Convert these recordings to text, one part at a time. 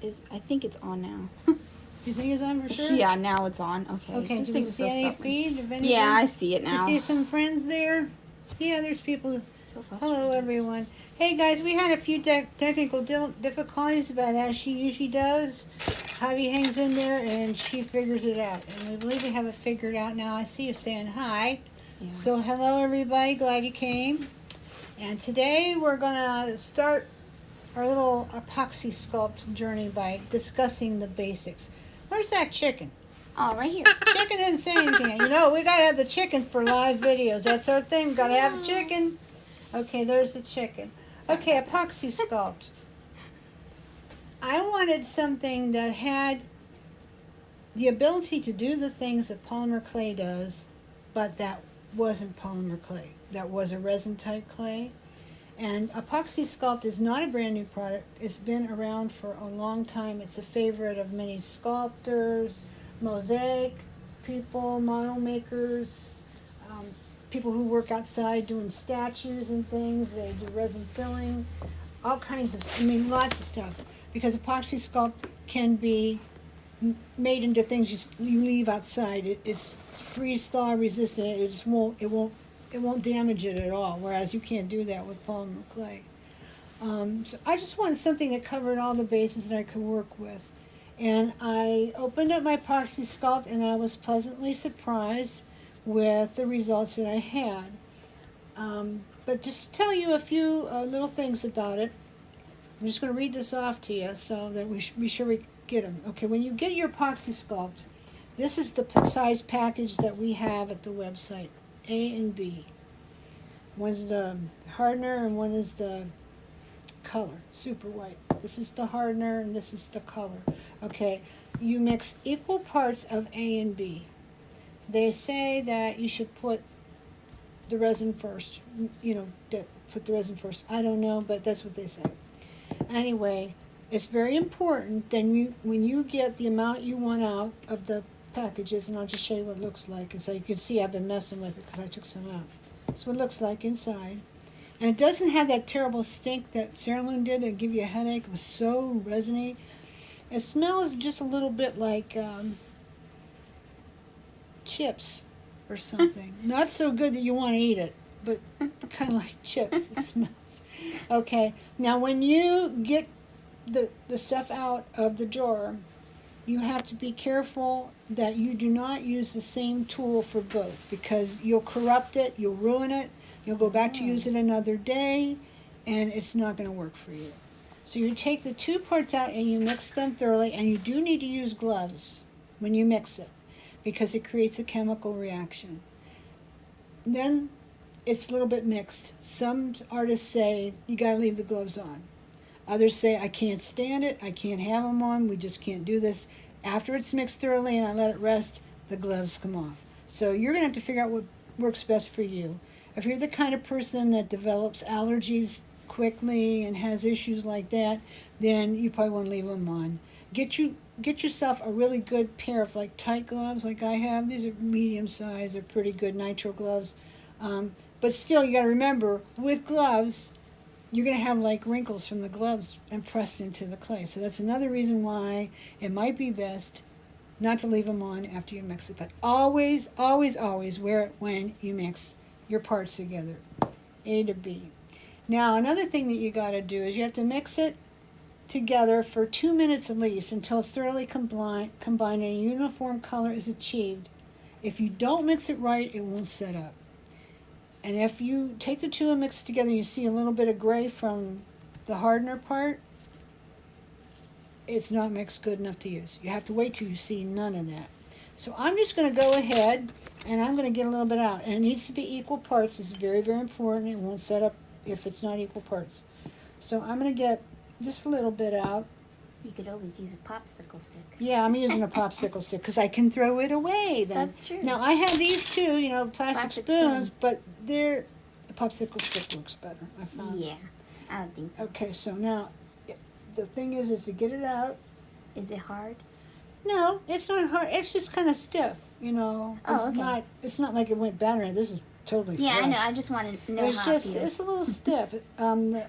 is, I think it's on now. You think it's on for sure? Yeah, now it's on. Okay. Okay, This do we thing is see so any stubborn. feed of anything? Yeah, I see it now. You see some friends there? Yeah, there's people. So frustrating. Hello, everyone. Hey, guys, we had a few technical difficulties, but as she usually does, Javi hangs in there and she figures it out. And we believe we have it figured out now. I see you saying hi. Yeah. So, hello, everybody. Glad you came. And today we're going to start our little epoxy sculpt journey by discussing the basics. Where's that chicken? Oh, right here. Chicken didn't say anything. You know, we gotta have the chicken for live videos. That's our thing. Gotta have a chicken. Okay, there's the chicken. Okay, epoxy sculpt. I wanted something that had the ability to do the things that polymer clay does, but that wasn't polymer clay. That was a resin type clay. And Apoxie Sculpt is not a brand new product. It's been around for a long time. It's a favorite of many sculptors, mosaic people, model makers, people who work outside doing statues and things. They do resin filling, all kinds of, lots of stuff. Because Epoxy Sculpt can be made into things you leave outside. It's freeze thaw resistant. It won't damage it at all. Whereas you can't do that with polymer clay. So I just wanted something that covered all the bases that I could work with. And I opened up my Epoxy Sculpt and I was pleasantly surprised with the results that I had. But just to tell you a few little things about it, I'm just going to read this off to you so that we be sure we get them. Okay, when you get your Epoxy Sculpt, this is the size package that we have at the website, A and B. One's the hardener and one is the color, super white. This is the hardener and this is the color. Okay, you mix equal parts of A and B. They say that you should put the resin first. Put the resin first. I don't know, but that's what they say. Anyway, it's very important then when you get the amount you want out of the packages, and I'll just show you what it looks like. And so you can see I've been messing with it because I took some out. That's what it looks like inside. And it doesn't have that terrible stink that Sarah Loon did that give you a headache. It was so resiny. It smells just a little bit like chips or something. Not so good that you want to eat it, but kind of like chips it smells. Okay, now when you get the stuff out of the jar, you have to be careful that you do not use the same tool for both because you'll corrupt it, you'll ruin it, you'll go back to use it another day, and it's not going to work for you. So you take the two parts out and you mix them thoroughly, and you do need to use gloves when you mix it because it creates a chemical reaction. Then it's a little bit mixed. Some artists say you got to leave the gloves on. Others say I can't stand it, I can't have them on, we just can't do this. After it's mixed thoroughly and I let it rest, the gloves come off. So you're going to have to figure out what works best for you. If you're the kind of person that develops allergies quickly and has issues like that, then you probably want to leave them on. Get yourself a really good pair of tight gloves like I have. These are medium size, they're pretty good nitrile gloves. But still, you got to remember, with gloves, you're going to have wrinkles from the gloves impressed into the clay. So that's another reason why it might be best not to leave them on after you mix it. But always, always, always wear it when you mix your parts together, A to B. Now, another thing that you got to do is you have to mix it together for 2 minutes at least until it's thoroughly combined and a uniform color is achieved. If you don't mix it right, it won't set up. And if you take the two and mix it together and you see a little bit of gray from the hardener part, it's not mixed good enough to use. You have to wait till you see none of that. So I'm just going to go ahead and I'm going to get a little bit out. And it needs to be equal parts. It's very, very important. It won't set up if it's not equal parts. So I'm going to get just a little bit out. You could always use a popsicle stick. Yeah, I'm using a popsicle stick because I can throw it away then. That's true. Now, I have these too, plastic spoons, but the popsicle stick works better, I found. Yeah, I don't think so. Okay, so now, the thing is to get it out. Is it hard? No, it's not hard. It's just kind of stiff, Oh, okay. It's not like it went bad or anything. This is totally fresh. Yeah, I know. I just want to know It's how just, it feels. it's a little stiff.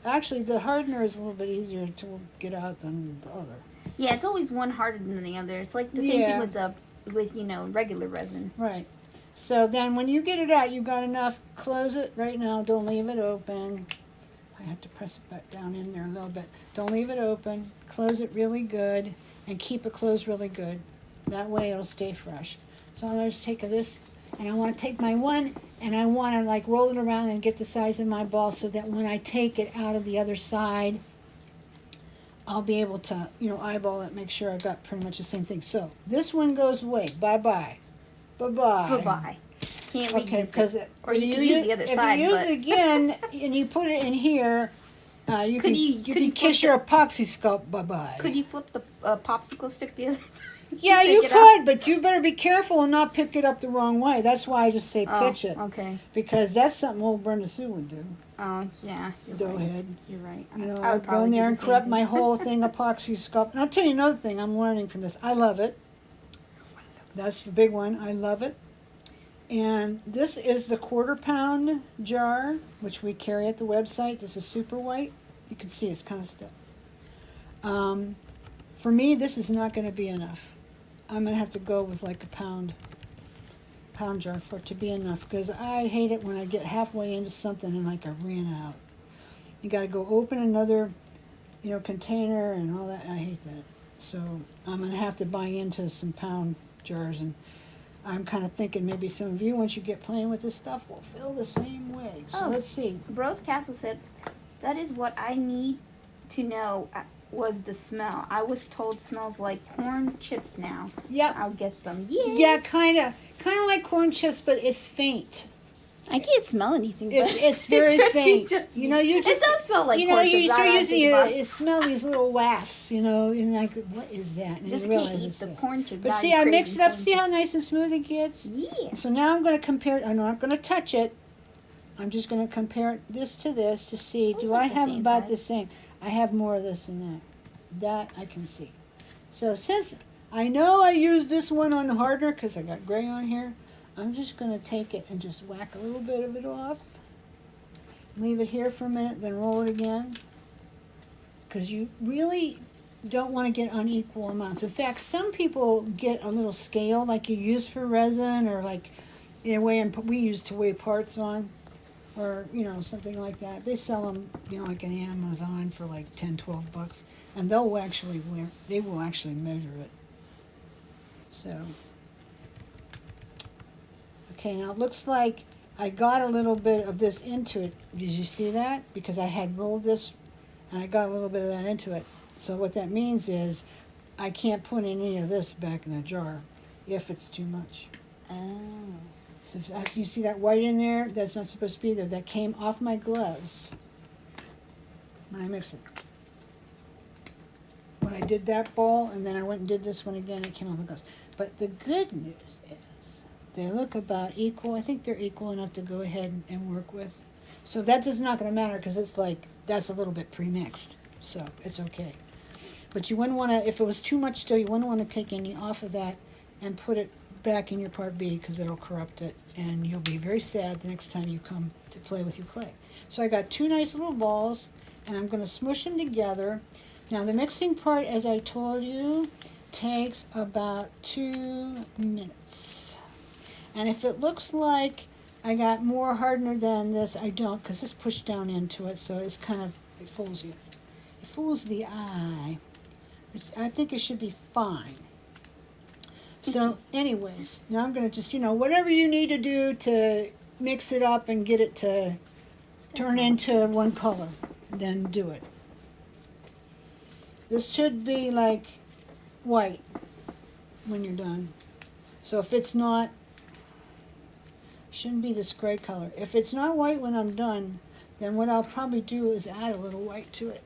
Actually, the hardener is a little bit easier to get out than the other. Yeah, it's always one harder than the other. It's like the same Yeah. thing with regular resin. Right. So then when you get it out, you've got enough. Close it right now. Don't leave it open. I have to press it back down in there a little bit. Don't leave it open. Close it really good and keep it closed really good. That way it'll stay fresh. So I'm going to just take this, and I want to take my one, and I want to like roll it around and get the size of my ball so that when I take it out of the other side, I'll be able to, eyeball it, make sure I got pretty much the same thing. So this one goes away. Bye-bye. Bye-bye. Bye-bye. Can't Okay, reuse because it. Or you can use the other side. If you use but it again and you put it in here, you Could can you kiss flip your epoxy sculpt bye-bye. Could you flip the popsicle stick the other side? Yeah, Take you it could, but you better be careful and not pick it up the wrong way. That's why I just say pitch it. Okay. Because that's something old BSue would do. Oh, yeah. You're Go right. ahead. You're right. I would go in there and corrupt my whole thing epoxy sculpt. And I'll tell you another thing I'm learning from this. I love it. That's the big one. I love it. And this is the 1/4 pound jar, which we carry at the website. This is super white. You can see it's kind of stiff. For me, this is not going to be enough. I'm going to have to go with like a pound jar for it to be enough, because I hate it when I get halfway into something and like I ran out. You got to go open another, container and all that. I hate that. So I'm going to have to buy into some pound jars, and I'm kind of thinking maybe some of you, once you get playing with this stuff, will feel the same way. So let's see. Bros Castle said, that is what I need to know was the smell. I was told smells like corn chips now. Yep. I'll get some. Yeah. Yeah, kind of like corn chips, but it's faint. I can't smell anything. But It's very faint. You it does smell like corn chips. You start using it. you smell these little wafts, and like, what is that? And Just you can't realize eat it's the this. corn chips. But Now see, I'm I mix it craving up. See how corn chips. nice and smooth it gets? Yeah. So now I'm going to compare it. I'm not going to touch it. I'm just going to compare this to this to see, Looks do like I the have same about size. the same? I have more of this than that. That I can see. So since I know I used this one on the hardener because I got gray on here, I'm just going to take it and just whack a little bit of it off. Leave it here for a minute, then roll it again. Because you really don't want to get unequal amounts. In fact, some people get a little scale like you use for resin, or like we use to weigh parts on, or something like that. They sell them, like on Amazon for like $10-12, and they will actually measure it. So, okay, now it looks like I got a little bit of this into it. Did you see that? Because I had rolled this, and I got a little bit of that into it. So what that means is I can't put any of this back in the jar if it's too much. Oh. So as you see that white in there, that's not supposed to be there. That came off my gloves when I mix it. When I did that ball, and then I went and did this one again, it came off my gloves. But the good news is they look about equal. I think they're equal enough to go ahead and work with. So that is not going to matter, because it's like, that's a little bit pre-mixed. So it's okay. But you wouldn't want to, if it was too much still, you wouldn't want to take any off of that and put it back in your part B, because it'll corrupt it, and you'll be very sad the next time you come to play with your clay. So I got two nice little balls, and I'm going to smush them together. Now the mixing part, as I told you, takes about 2 minutes. And if it looks like I got more hardener than this, I don't, because this pushed down into it, so it's kind of, it fools you. It fools the eye. I think it should be fine. So anyways, now I'm going to just, whatever you need to do to mix it up and get it to turn into one color, then do it. This should be like white when you're done. So if it's not, shouldn't be this gray color. If it's not white when I'm done, then what I'll probably do is add a little white to it.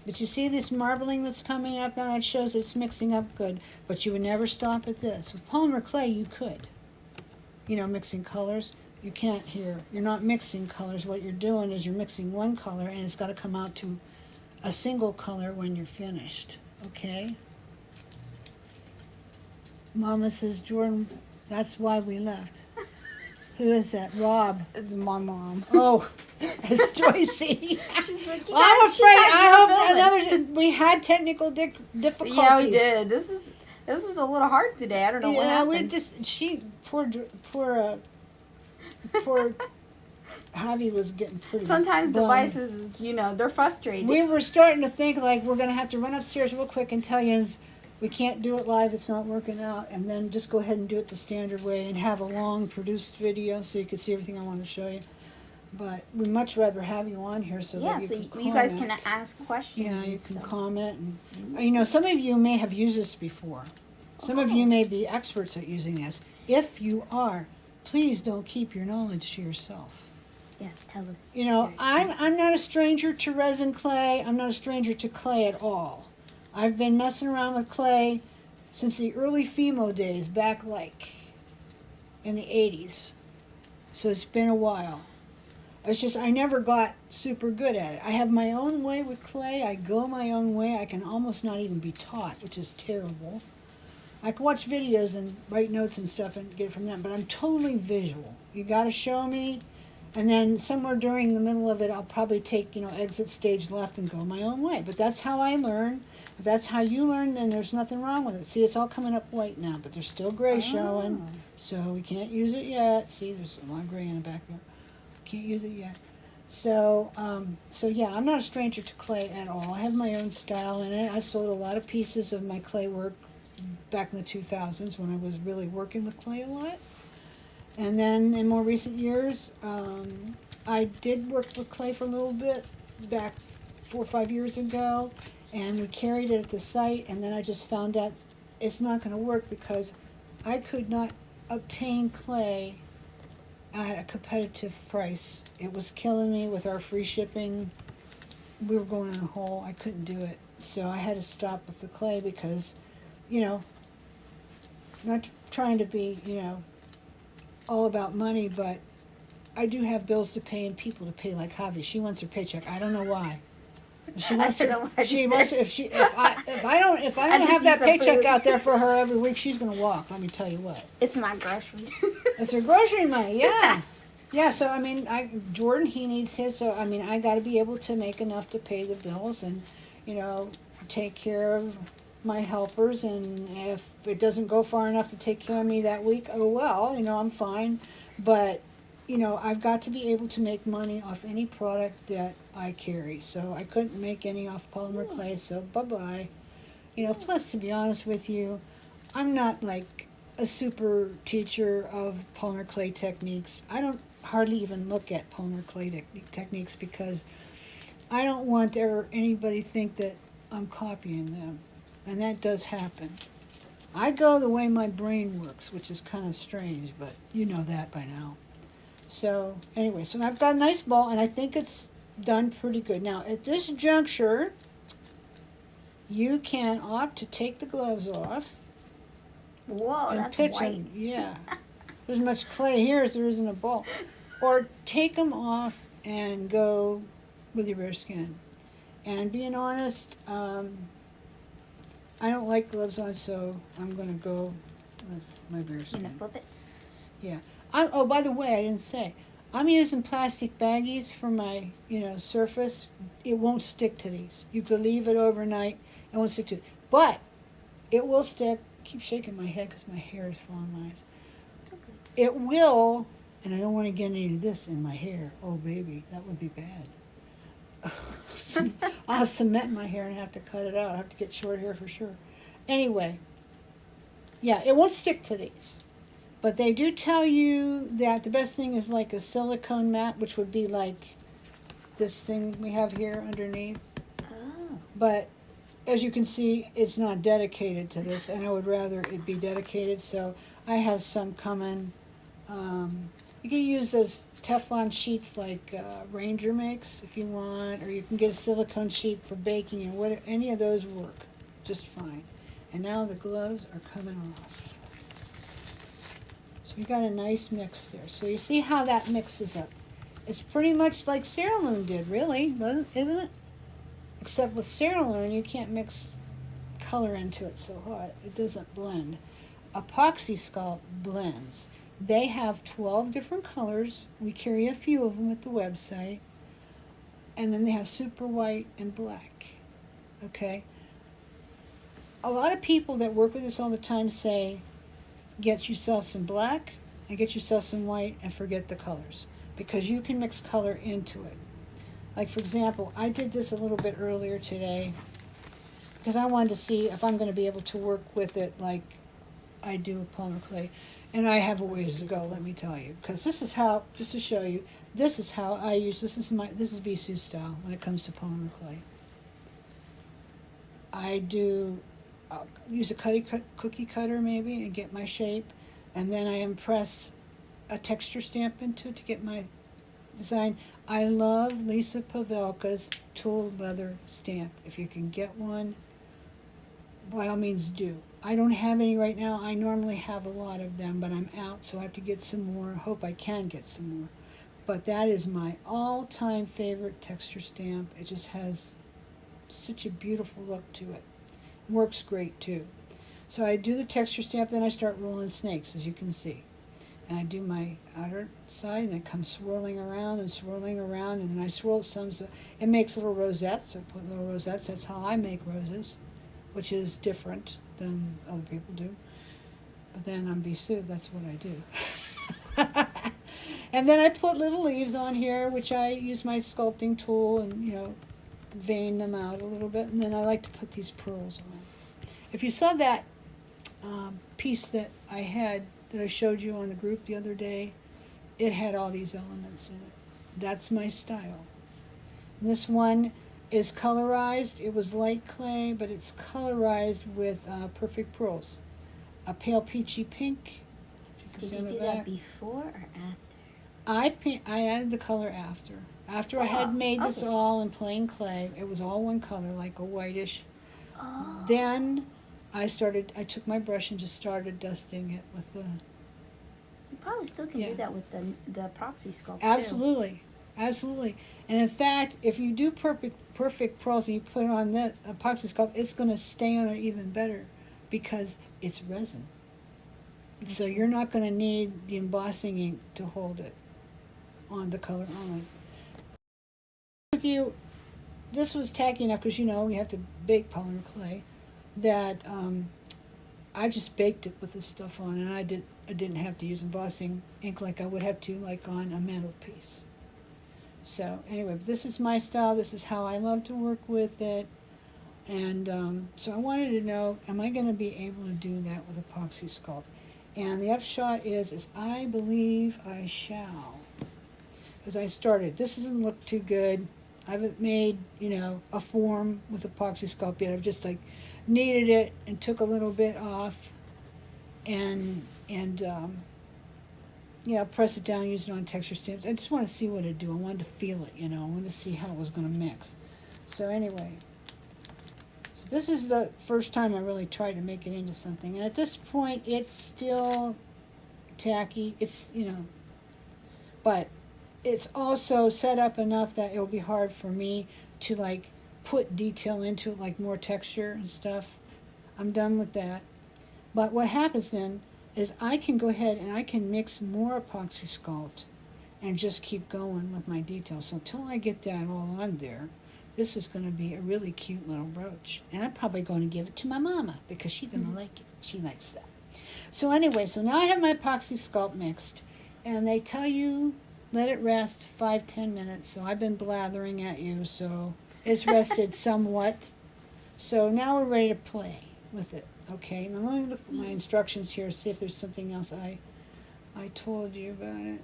But you see this marbling that's coming up now? That shows it's mixing up good. But you would never stop at this. With polymer clay, you could. Mixing colors. You can't here. You're not mixing colors. What you're doing is you're mixing one color, and it's got to come out to a single color when you're finished. Okay? Mama says, Jordan, that's why we left. Who is that? Rob. It's my mom. Oh, it's Joycey. She's like, Well, I'm afraid. I hope we had technical difficulties. Yeah, we did. This is a little hard today. I don't know what happened. Poor Javi was getting pretty. Sometimes bummed. devices, they're frustrating. We were starting to think like we're going to have to run upstairs real quick and tell you we can't do it live, it's not working out, and then just go ahead and do it the standard way and have a long produced video so you can see everything I want to show you. But we'd much rather have you on here so that you guys can ask questions. Yeah, you can comment. And, some of you may have used this before. Some of you may be experts at using this. If you are, please don't keep your knowledge to yourself. Yes, tell us. I'm not a stranger to resin clay. I'm not a stranger to clay at all. I've been messing around with clay since the early Fimo days, back like in the 80s. So it's been a while. It's just I never got super good at it. I have my own way with clay. I go my own way. I can almost not even be taught, which is terrible. I can watch videos and write notes and stuff and get it from them, but I'm totally visual. You got to show me, and then somewhere during the middle of it, I'll probably take, exit stage left and go my own way. But that's how I learn. If that's how you learn, then there's nothing wrong with it. See, it's all coming up white now, but there's still gray showing, so we can't use it yet. See, there's a lot of gray in the back there. Can't use it yet. So yeah, I'm not a stranger to clay at all. I have my own style in it. I've sold a lot of pieces of my clay work back in the 2000s when I was really working with clay a lot. And then in more recent years, I did work with clay for a little bit back 4 or 5 years ago, and we carried it at the site, and then I just found out it's not going to work because I could not obtain clay at a competitive price. It was killing me with our free shipping. We were going in a hole. I couldn't do it. So I had to stop with the clay because, not trying to be, all about money, but I do have bills to pay and people to pay, like Javi. She wants her paycheck. I don't know why. She wants if I don't have that paycheck out there for her every week, she's gonna walk. Let me tell you what. It's my grocery. It's her grocery money, yeah. Yeah, so Jordan, he needs his, so I got to be able to make enough to pay the bills and, take care of my helpers, and if it doesn't go far enough to take care of me that week, oh well, I'm fine. But I've got to be able to make money off any product that I carry. So I couldn't make any off polymer clay, so bye-bye. Plus, to be honest with you, I'm not like a super teacher of polymer clay techniques. I don't hardly even look at polymer clay techniques because I don't want anybody think that I'm copying them. And that does happen. I go the way my brain works, which is kind of strange, but you know that by now. So anyway, so I've got a nice ball, and I think it's done pretty good. Now, at this juncture, you can opt to take the gloves off. Whoa, and that's pitch white. them. Yeah. There's as much clay here as there is in a ball. Or take them off and go with your bare skin. And being honest, I don't like gloves on, so I'm going to go with my bare skin. You gonna flip it? Yeah. Oh, by the way, I didn't say. I'm using plastic baggies for my, surface. It won't stick to these. You could leave it overnight. It won't stick to it. But it will stick. I keep shaking my head because my hair is falling my eyes. It will, and I don't want to get any of this in my hair. Oh, baby, that would be bad. I'll have cement in my hair and have to cut it out. I'll have to get short hair for sure. Anyway, yeah, it won't stick to these. But they do tell you that the best thing is like a silicone mat, which would be like this thing we have here underneath. Oh. But as you can see, it's not dedicated to this, and I would rather it be dedicated, so I have some coming. You can use those Teflon sheets like Ranger makes if you want, or you can get a silicone sheet for baking, and whatever, any of those work just fine. And now the gloves are coming off. So we got a nice mix there. So you see how that mixes up. It's pretty much like Cerulean did, really, isn't it? Except with Cerulean, you can't mix color into it so hard. It doesn't blend. Apoxie Sculpt blends. They have 12 different colors. We carry a few of them at the website. And then they have super white and black. Okay? A lot of people that work with us all the time say, get yourself some black and get yourself some white and forget the colors. Because you can mix color into it. Like, for example, I did this a little bit earlier today because I wanted to see if I'm going to be able to work with it like I do with polymer clay. And I have a ways to go, let me tell you. Because this is how, just to show you, this is how I use, this is BSue style when it comes to polymer clay. I do use a cookie cutter maybe and get my shape. And then I impress a texture stamp into it to get my design. I love Lisa Pavelka's tooled leather stamp. If you can get one, by all means do. I don't have any right now. I normally have a lot of them, but I'm out, so I have to get some more. Hope I can get some more. But that is my all-time favorite texture stamp. It just has such a beautiful look to it. Works great too. So I do the texture stamp, then I start rolling snakes, as you can see. And I do my outer side, and it comes swirling around, and then I swirl some, so it makes little rosettes. I put little rosettes. That's how I make roses, which is different than other people do. But then on BSue, that's what I do. And then I put little leaves on here, which I use my sculpting tool and, vein them out a little bit. And then I like to put these pearls on. If you saw that piece that I had, that I showed you on the group the other day, it had all these elements in it. That's my style. And this one is colorized. It was light clay, but it's colorized with perfect pearls. A pale peachy pink. Did you do that before or after? I added the color after. After I had made this all in plain clay, it was all one color, like a whitish. Oh. Then I took my brush and just started dusting it with the... You probably still can do that with the Apoxie Sculpt Absolutely. Absolutely. And in fact, if you do perfect pearls and you put it on the Apoxie Sculpt, it's going to stay on it even better because it's resin. So you're not going to need the embossing ink to hold it on the color on it. With you, this was tacky enough because we have to bake polymer clay, that I just baked it with this stuff on, and I didn't have to use embossing ink like I would have to like on a metal piece. So anyway, this is my style. This is how I love to work with it. And so I wanted to know, am I going to be able to do that with Apoxie Sculpt? And the upshot is I believe I shall. As I started, this doesn't look too good. I haven't made, a form with Apoxie Sculpt yet. I've just kneaded it and took a little bit off and press it down, use it on texture stamps. I just want to see what it'd do. I wanted to feel it, I wanted to see how it was going to mix. So anyway, so this is the first time I really tried to make it into something. And at this point, it's still tacky. It's, but it's also set up enough that it'll be hard for me to put detail into it, like more texture and stuff. I'm done with that. But what happens then is I can go ahead and I can mix more Apoxie Sculpt and just keep going with my details. So until I get that all on there, this is going to be a really cute little brooch. And I'm probably going to give it to my mama because she's going to like it. She likes that. So anyway, so now I have my Apoxie Sculpt mixed. And they tell you let it rest 5-10 minutes. So I've been blathering at you, so it's rested somewhat. So now we're ready to play with it. Okay, now let me look at my instructions here, see if there's something else I told you about it.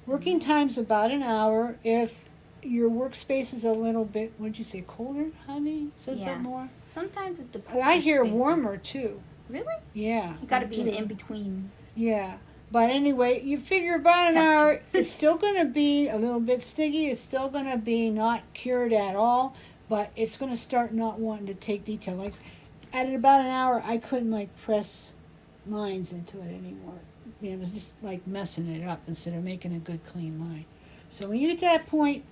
Working time's about an hour. If your workspace is a little bit, what'd you say, colder, honey? Said something more? Sometimes it depends. I hear warmer, too. Really? Yeah. You gotta be in between. Yeah. But anyway, you figure about an hour, it's still going to be a little bit sticky. It's still going to be not cured at all, but it's going to start not wanting to take detail. At about an hour, I couldn't press lines into it anymore. It was just messing it up instead of making a good clean line. So when you get to that point,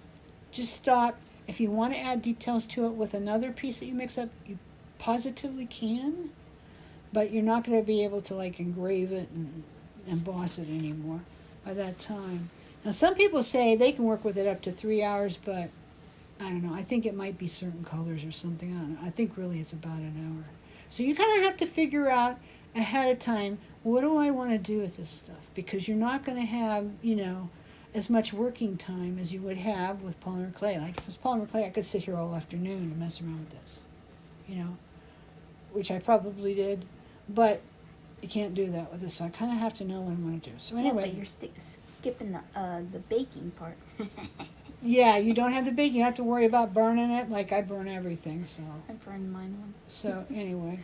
just stop. If you want to add details to it with another piece that you mix up, you positively can. but you're not going to be able to like engrave it and emboss it anymore by that time. Now some people say they can work with it up to 3 hours, but I don't know. I think it might be certain colors or something. I don't know. I think really it's about an hour. So you kind of have to figure out ahead of time, what do I want to do with this stuff? Because you're not going to have, you know, as much working time as you would have with polymer clay. Like if it's polymer clay, I could sit here all afternoon and mess around with this, you know, which I probably did, but you can't do that with this. So I kind of have to know what I want to do. So anyway, Yeah, but you're skipping the baking part. yeah, you don't have the baking. You don't have to worry about burning it. Like I burn everything, so. I burned mine once. So anyway,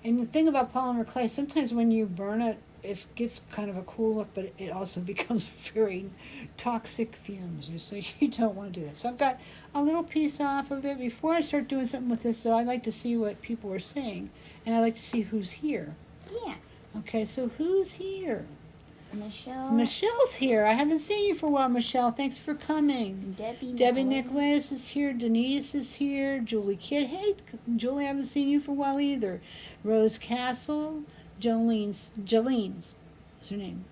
and the thing about polymer clay, sometimes when you burn it, it gets kind of a cool look, but it also becomes very toxic fumes. So you don't want to do that. So I've got a little piece off of it. Before I start doing something with this, I like to see what people are saying, and I like to see who's here. Yeah. Okay, so who's here? Michelle. So Michelle's here. I haven't seen you for a while, Michelle. Thanks for coming. Debbie Nicholas is here. Denise is here. Julie Kidd. Hey, Julie, I haven't seen you for a while either. Rose Castle. Jolene's is her name.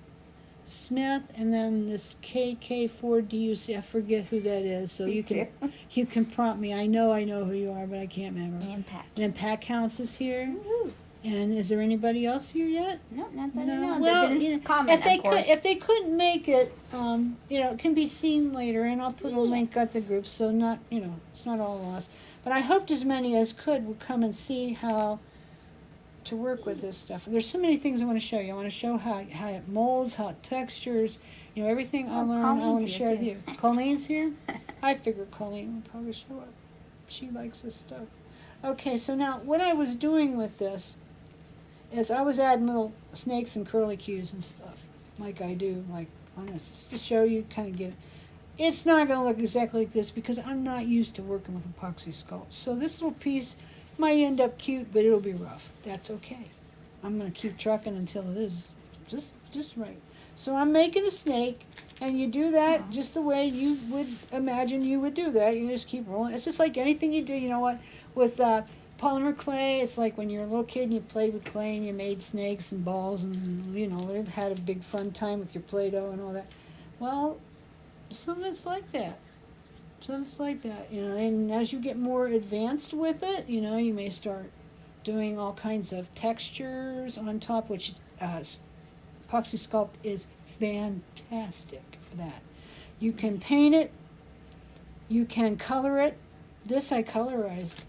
Smith, and then this KK4DUC. I forget who that is, so you can prompt me. I know who you are, but I can't remember. And Pat. Then Pat Counts is here. Woo-hoo. And is there anybody else here yet? No, not that I know. Well, That didn't comment, if they couldn't make it, you know, it can be seen later, and I'll put a link at the group, so not, you know, it's not all lost. But I hoped as many as could would come and see how to work with this stuff. There's so many things I want to show you. I want to show how it molds, how it textures, you know, everything I learned. I want to share with you. Colleen's here. I figured Colleen would probably show up. She likes this stuff. Okay, so now what I was doing with this is I was adding little snakes and curlicues and stuff, like I do, like on this, just to show you, kind of get it. It's not going to look exactly like this because I'm not used to working with Apoxie Sculpt. So this little piece might end up cute, but it'll be rough. That's okay. I'm going to keep trucking until it is just right. So I'm making a snake, and you do that just the way you would imagine you would do that. You just keep rolling. It's just like anything you do, you know what, with polymer clay, it's like when you're a little kid and you played with clay and you made snakes and balls and, you know, had a big fun time with your Play-Doh and all that. Well, some of it's like that. Some of it's like that, you know, and as you get more advanced with it, you know, you may start doing all kinds of textures on top, which Apoxie Sculpt is fantastic for that. You can paint it, you can color it. This I colorized.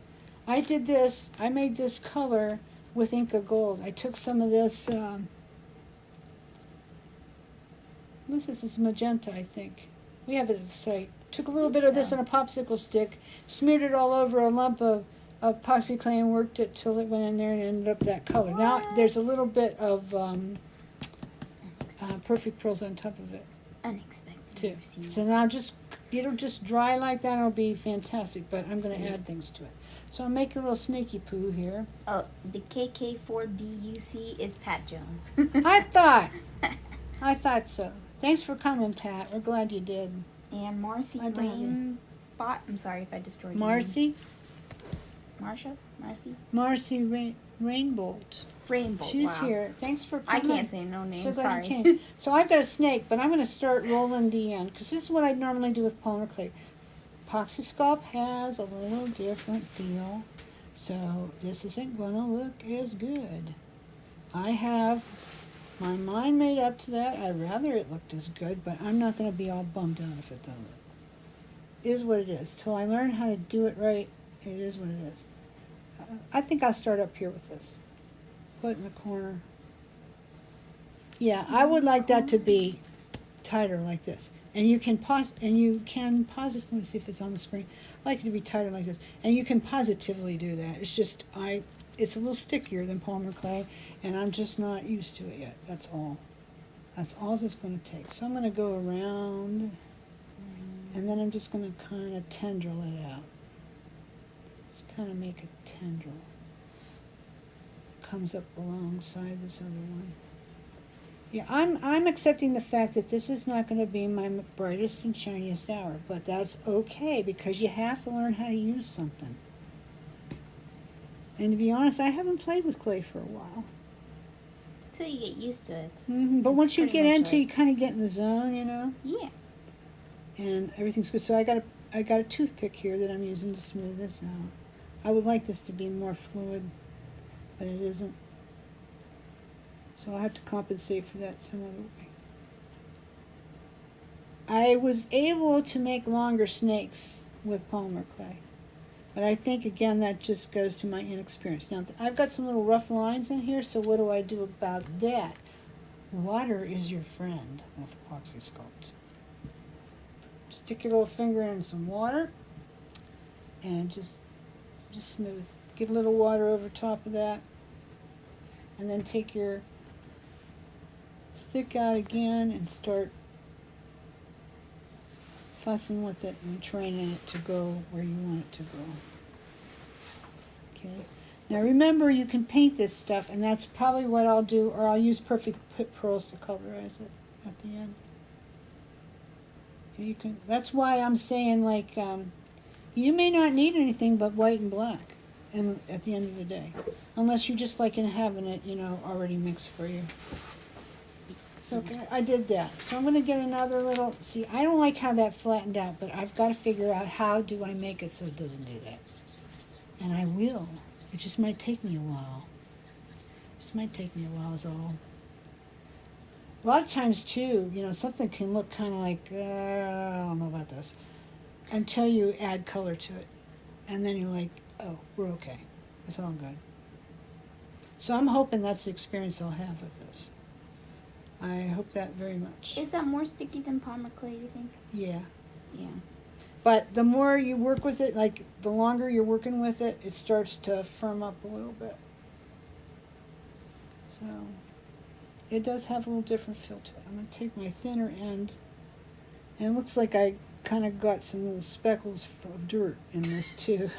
I did this, I made this color with Inca Gold. I took some of this, what's this? It's magenta, I think. We have it at the site. Took a little bit of this on a popsicle stick, smeared it all over a lump of epoxy clay and worked it till it went in there and ended up that color. What? Now there's a little bit of Perfect Pearls on top of it. Unexpected. Too. So now it'll just dry like that and it'll be fantastic, but I'm going to add things to it. So I'm making a little snaky poo here. Oh, the KK4DUC is Pat Jones. I thought so. Thanks for coming, Pat. We're glad you did. And Marcy Rainbot. I'm sorry if I destroyed Marcy? Marsha? Marcy? Marcy Rainbolt. Rainbolt. She's here. Thanks for I coming. can't say no name. So glad Sorry. you came. So I've got a snake, but I'm going to start rolling the end because this is what I normally do with polymer clay. Apoxie Sculpt has a little different feel, so this isn't going to look as good. I have my mind made up to that. I'd rather it looked as good, but I'm not going to be all bummed out if it doesn't. It is what it is. Till I learn how to do it right, it is what it is. I think I'll start up here with this. Put it in the corner. Yeah, I would like that to be tighter like this. And you can positively, let me see if it's on the screen. I like it to be tighter like this. And you can positively do that. It's just, it's a little stickier than polymer clay, and I'm just not used to it yet. That's all. That's all it's going to take. So I'm going to go around, and then I'm just going to kind of tendril it out. Just kind of make a tendril. It comes up alongside this other one. Yeah, I'm accepting the fact that this is not going to be my brightest and shiniest hour, but that's okay because you have to learn how to use something. And to be honest, I haven't played with clay for a while. Till you get used to it. But It's once you pretty get much into, you like- kind of get in the zone, you know. Yeah. And everything's good. So I got a toothpick here that I'm using to smooth this out. I would like this to be more fluid, but it isn't. So I'll have to compensate for that some other way. I was able to make longer snakes with polymer clay. But I think, again, that just goes to my inexperience. Now, I've got some little rough lines in here, so what do I do about that? Water is your friend with Apoxie Sculpt. Stick your little finger in some water and just smooth. Get a little water over top of that. And then take your stick out again and start fussing with it and training it to go where you want it to go. Okay. Now remember, you can paint this stuff, and that's probably what I'll do, or I'll use perfect pit pearls to colorize it at the end. You can. That's why I'm saying, like, you may not need anything but white and black, and at the end of the day, unless you just like in having it, you know, already mixed for you. So okay, I did that. So I'm going to get another little, see, I don't like how that flattened out, but I've got to figure out how do I make it so it doesn't do that. And I will. It just might take me a while. Just might take me a while is all. A lot of times too, you know, something can look kind of like, I don't know about this, until you add color to it. And then you're like, oh, we're okay. It's all good. So I'm hoping that's the experience I'll have with this. I hope that very much. Is that more sticky than polymer clay, you think? Yeah. Yeah. But the more you work with it, like the longer you're working with it, it starts to firm up a little bit. So it does have a little different feel to it. I'm going to take my thinner end, and it looks like I kind of got some little speckles of dirt in this too,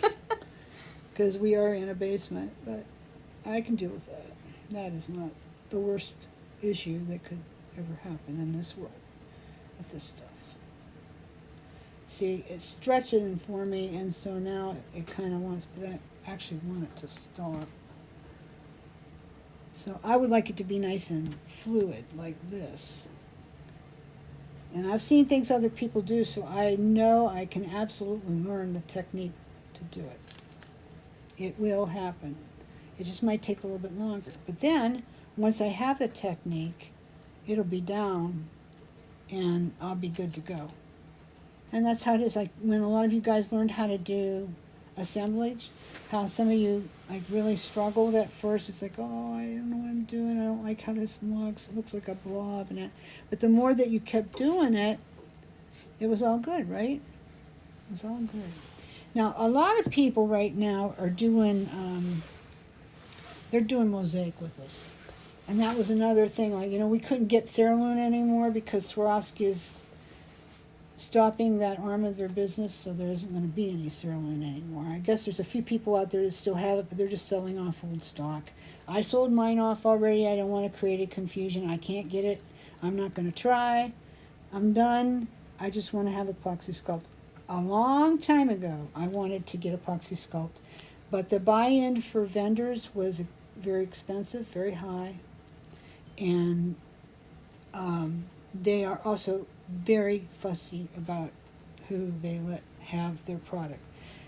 because we are in a basement, but I can deal with that. That is not the worst issue that could ever happen in this world with this stuff. See, it's stretching for me, and so now it kind of wants, but I actually want it to stop. So I would like it to be nice and fluid like this. And I've seen things other people do, so I know I can absolutely learn the technique to do it. It will happen. It just might take a little bit longer. But then, once I have the technique, it'll be down and I'll be good to go. And that's how it is. Like when a lot of you guys learned how to do assemblage, how some of you like really struggled at first. It's like, oh, I don't know what I'm doing. I don't like how this looks. It looks like a blob. And but the more that you kept doing it, it was all good, right? It was all good. Now, a lot of people right now are doing, they're doing mosaic with this. And that was another thing, like, you know, we couldn't get Cerulean anymore because Swarovski is stopping that arm of their business, so there isn't going to be any Cerulean anymore. I guess there's a few people out there that still have it, but they're just selling off old stock. I sold mine off already. I don't want to create a confusion. I can't get it. I'm not going to try. I'm done. I just want to have Apoxie Sculpt. A long time ago, I wanted to get Apoxie Sculpt, but the buy-in for vendors was very expensive, very high, and they are also very fussy about who they let have their product,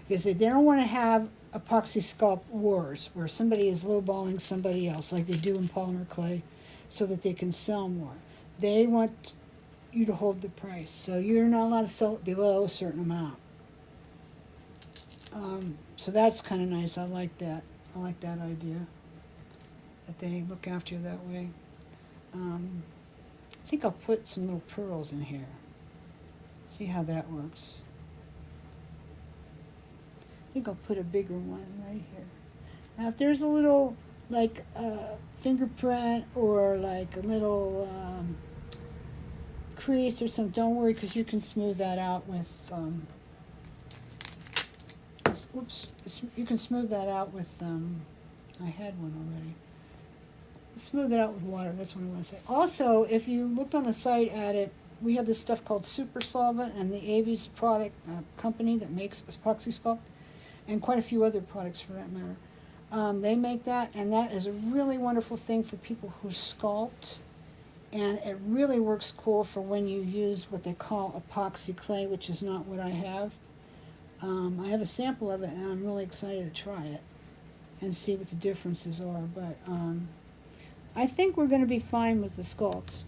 because they don't want to have Apoxie Sculpt wars where somebody is lowballing somebody else like they do in polymer clay so that they can sell more. They want you to hold the price, so you're not allowed to sell it below a certain amount. So that's kind of nice. I like that. I like that idea, that they look after you that way. I think I'll put some little pearls in here. See how that works. I think I'll put a bigger one right here. Now if there's a little, like, fingerprint or like a little crease or something, don't worry, because you can smooth that out with, you can smooth that out with, I had one already. Smooth it out with water, that's what I want to say. Also, if you look on the site at it, we have this stuff called Super Solvent, and the Avi's product company that makes Apoxie Sculpt, and quite a few other products for that matter. They make that, and that is a really wonderful thing for people who sculpt. And it really works cool for when you use what they call epoxy clay, which is not what I have. I have a sample of it, and I'm really excited to try it and see what the differences are. But I think we're going to be fine with the sculpts.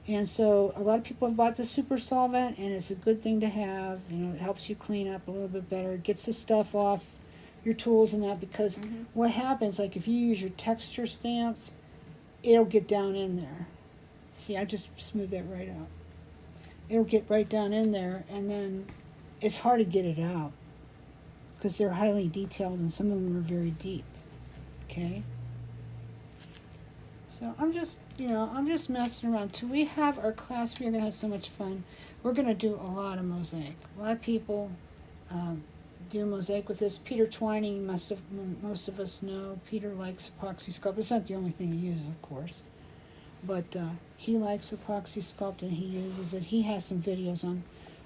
And so a lot of people have bought the super solvent, and it's a good thing to have. You know, it helps you clean up a little bit better. It gets the stuff off your tools and that, because what happens, like if you use your texture stamps, it'll get down in there. See, I just smoothed that right out. It'll get right down in there, and then it's hard to get it out because they're highly detailed, and some of them are very deep. Okay? So I'm just, I'm just messing around. Till we have our class, we're going to have so much fun. We're going to do a lot of mosaic. A lot of people do mosaic with this. Peter Twining, most of us know. Peter likes Epoxy Sculpt. It's not the only thing he uses, of course. But he likes Epoxy Sculpt, and he uses it. He has some videos on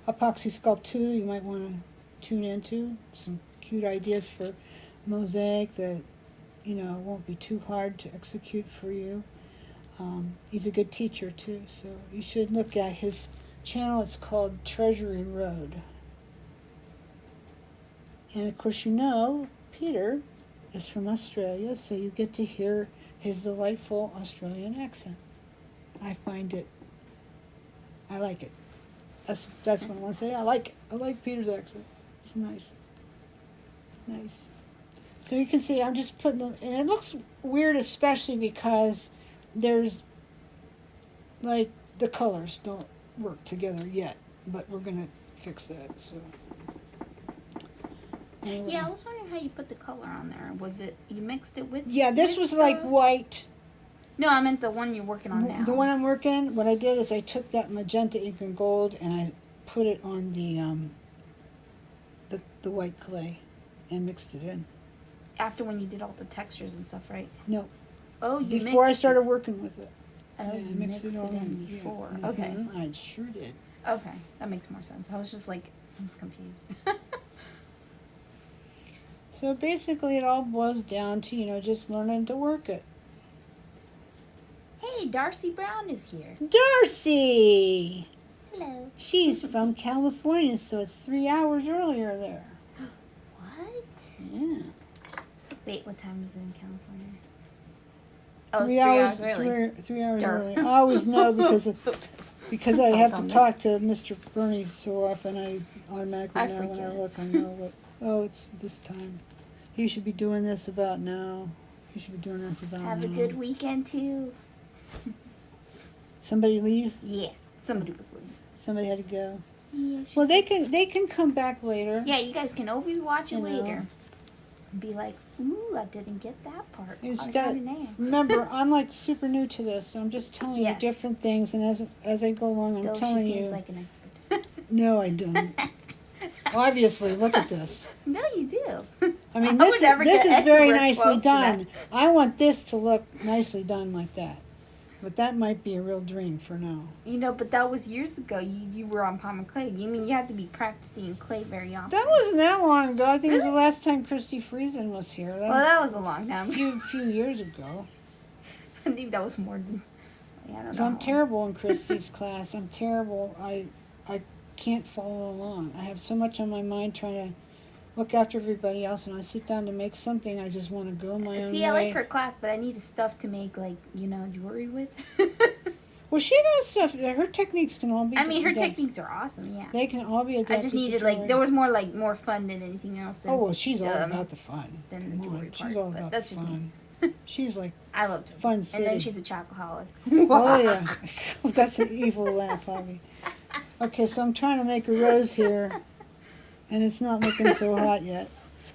Epoxy Sculpt too you might want to tune into. Some cute ideas for mosaic that, won't be too hard to execute for you. He's a good teacher too, so you should look at his channel. It's called Treasury Road. And of course, Peter is from Australia, so you get to hear his delightful Australian accent. I like it. That's what I want to say. I like it. I like Peter's accent. It's nice. Nice. So you can see I'm just putting, and it looks weird, especially because there's, like, the colors don't work together yet, but we're going to fix that, so. Anyway. Yeah, I was wondering how you put the color on there. Was it, you mixed it with? Yeah, this was like white. No, I meant the one you're working on now. The one I'm working, what I did is I took that magenta ink and gold and I put it on the white clay and mixed it in. After when you did all the textures and stuff, right? No. Oh, you before I mixed started working with it. Oh, you mixed it in before. Yeah. Okay. I sure did. Okay, that makes more sense. I was just like, I was confused. So basically it all boils down to, just learning to work it. Hey, Darcy Brown is here. Darcy! Hello. She's from California, so it's 3 hours earlier there. What? Yeah. Wait, what time is it in California? Oh, 3 it's 3 hours early. 3 hours Dur. early. I always know because I have to talk to Mr. Bernie so often. I automatically know when I look. I know what. Oh, it's this time. You should be doing this about now. You should be doing this about Have now. a good weekend too. Somebody leave? Yeah, somebody was leaving. Somebody had to go. Yeah. Well, they can come back later. Yeah, you guys can always watch it later. And be like, ooh, I didn't get that part. Remember, I'm like super new to this, so I'm just telling you different things, and as I go along, I'm telling you. She seems like an expert. No, I don't. Obviously, look at this. No, you do. I mean, this is very nicely done. I want this to look nicely done like that. But that might be a real dream for now. But that was years ago. You were on palm and clay. You mean you have to be practicing clay very often? That wasn't that long ago. I think it was the last time Christy Friesen was here. That was a long time. A few years ago. I think that was more than... I don't know. I'm terrible in Christy's class. I'm terrible. I can't follow along. I have so much on my mind trying to look after everybody else, and I sit down to make something, I just want to go my own way. See, I like her class, but I need stuff to make, like, jewelry with. Well, she does stuff. Her techniques can all be... her techniques are awesome, yeah. They can all be adapted. I just needed, there was more fun than anything else. Oh, well, she's all about the fun. Than the jewelry part. She's all about the fun. She's like... I loved her. Fun city. And then she's a chocoholic. Oh, yeah. That's an evil laugh, Bobby. Okay, so I'm trying to make a rose here, and it's not looking so hot yet.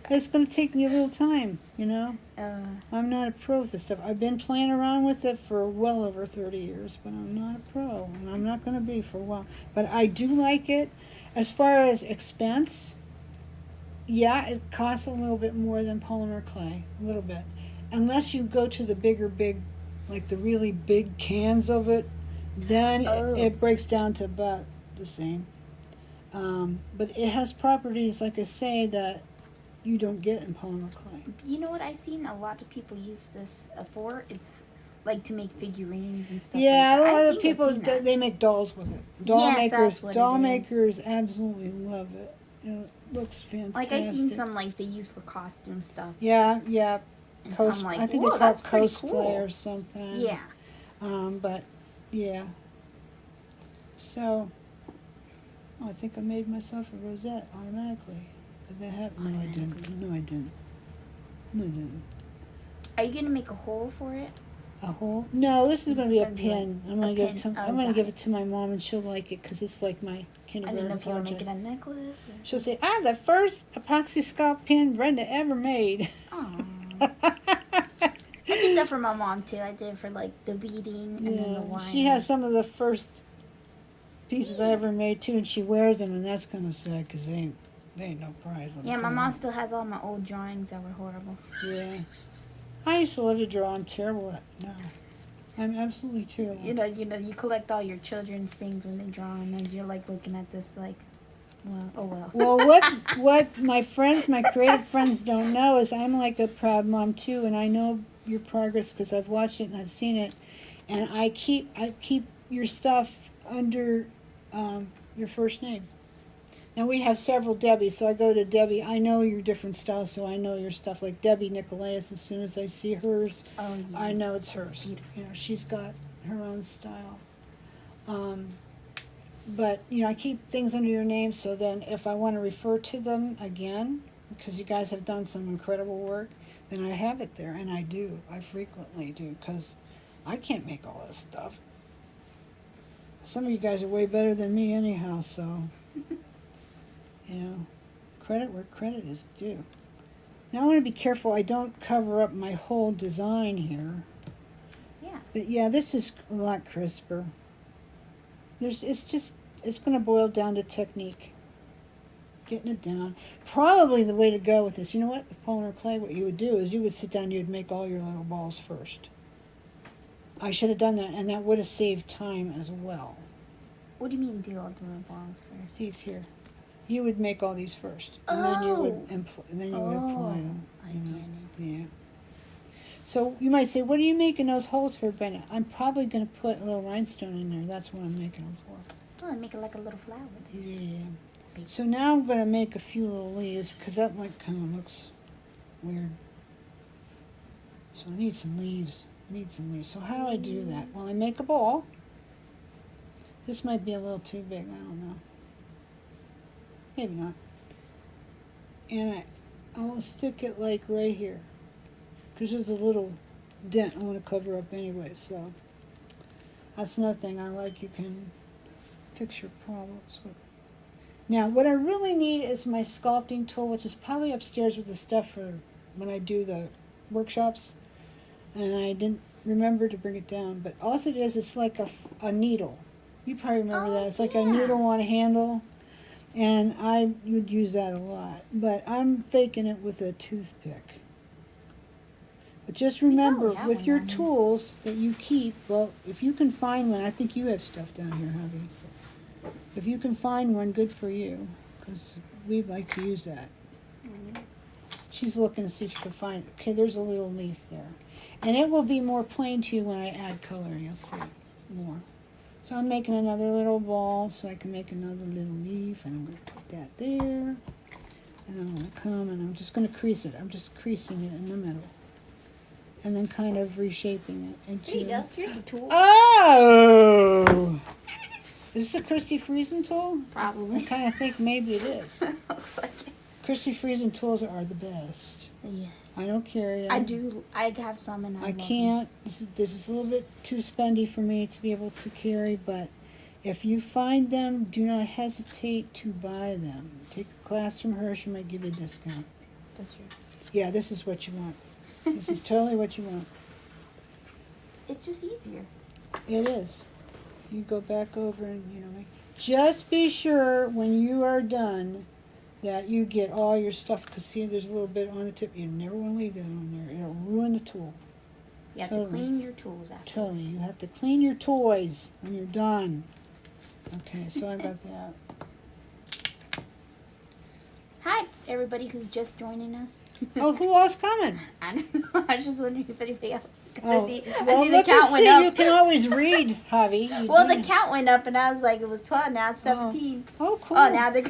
It's going to take me a little time, I'm not a pro with this stuff. I've been playing around with it for well over 30 years, but I'm not a pro, and I'm not going to be for a while. But I do like it. As far as expense, yeah, it costs a little bit more than polymer clay, a little bit. Unless you go to the big, like the really big cans of it, then it breaks down to about the same. But it has properties, like I say, that you don't get in polymer clay. You know what? I've seen a lot of people use this for. It's like to make figurines and stuff Yeah, like that. a lot I of think people, I've seen that. they make dolls with it. Yes, that's what Doll it is. makers absolutely love it. It looks fantastic. Like I've seen some like they use for costume stuff. Yeah, yeah. And Cos- I'm like, I think whoa, they call it that's pretty cosplay cool. or something. Yeah. But yeah. So, I think I made myself a rosette automatically. Did that happen? No, I didn't. No, I didn't. No, I didn't. Are you gonna make a hole for it? A hole? No, this is This going is to be a gonna be pin. like I'm going a to give it pin. to. Oh, I'm going to got give it. it to my mom, and she'll like it because it's like my I kindergarten didn't know if you were project. making a necklace. Or... She'll say, "I'm the first epoxy sculpt pin Brenda ever made." Aw. I did that for my mom too. I did it for like the beading and then the wire. She has some of the first pieces I ever made too, and she wears them, and that's kind of sad because they ain't no prize. Yeah, my mom still has all my old drawings that were horrible. Yeah, I used to love to draw. I'm terrible at it now. I'm absolutely terrible. You know, you collect all your children's things when they draw, and then you're like looking at this like, well, oh well. Well, what my friends, my creative friends don't know is I'm like a proud mom too, and I know your progress because I've watched it and I've seen it, and I keep your stuff under your first name. Now we have several Debbies, so I go to Debbie. I know your different styles, so I know your stuff. Like Debbie Nicolaus, as soon as I see hers, Oh, yes. I know it's That's hers. beautiful. You know, she's got her own style. But, you know, I keep things under your name, so then if I want to refer to them again, because you guys have done some incredible work, then I have it there, and I do. I frequently do, because I can't make all this stuff. Some of you guys are way better than me anyhow, so, you know, credit where credit is due. Now I want to be careful I don't cover up my whole design here. Yeah. But yeah, this is a lot crisper. It's going to boil down to technique. Getting it down. Probably the way to go with this, you know what, with polymer clay, what you would do is you would sit down and you'd make all your little balls first. I should have done that, and that would have saved time as well. What do you mean do all the little balls first? These here. You would make all these first, and then you would apply them. I you know. get it. Yeah. So you might say, what are you making those holes for, Brenda? I'm probably going to put a little rhinestone in there. That's what I'm making them for. Oh, and make it like a little flower. Yeah. Big. So now I'm going to make a few little leaves because that like kind of looks weird. So I need some leaves. So how do I do that? Well, I make a ball. This might be a little too big. I don't know. Maybe not. And I will stick it like right here. Because there's a little dent I want to cover up anyway, so that's nothing. I like you can fix your problems with it. Now, what I really need is my sculpting tool, which is probably upstairs with the stuff for when I do the workshops. And I didn't remember to bring it down. But all it is, it's like a needle. You probably remember that. It's like a needle on a handle. And I would use that a lot. But I'm faking it with a toothpick. But just remember, with your tools that you keep, well, if you can find one, I think you have stuff down here, hubby. If you can find one, good for you, because we'd like to use that. She's looking to see if she can find it. Okay, there's a little leaf there. And it will be more plain to you when I add color, you'll see more. So I'm making another little ball so I can make another little leaf, and I'm going to put that there. And I'm going to come and I'm just going to crease it. I'm just creasing it in the middle. And then kind of reshaping it into... There you go. Here's the tool. Oh! Is this a Christy Friesen tool? Probably. I kind of think maybe it is. Looks like it. Christy Friesen tools are the best. Yes. I don't carry them. I do. I have some and I love can't. This is a little bit too spendy for me to be able to carry, but if you find them, do not hesitate to buy them. Take a class from her. She might give you a discount. That's true. Yeah, this is what you want. This is totally what you want. It's just easier. It is. You go back over and, you know, just be sure when you are done that you get all your stuff, because see, there's a little bit on the tip. You never want to leave that on there. It'll ruin the tool. You have to clean your tools after. Totally. You have to clean your toys when you're done. Okay, so I got that. Hi. everybody who's just joining us. Oh, who else coming? I don't know. I was just wondering if anybody else. 'Cause Oh, I see well, the look count and went see. up. You can always read, Javi. You Well, do. the count went up, and I was like, it was 12. Now it's 17. Oh, cool. Oh, now they're.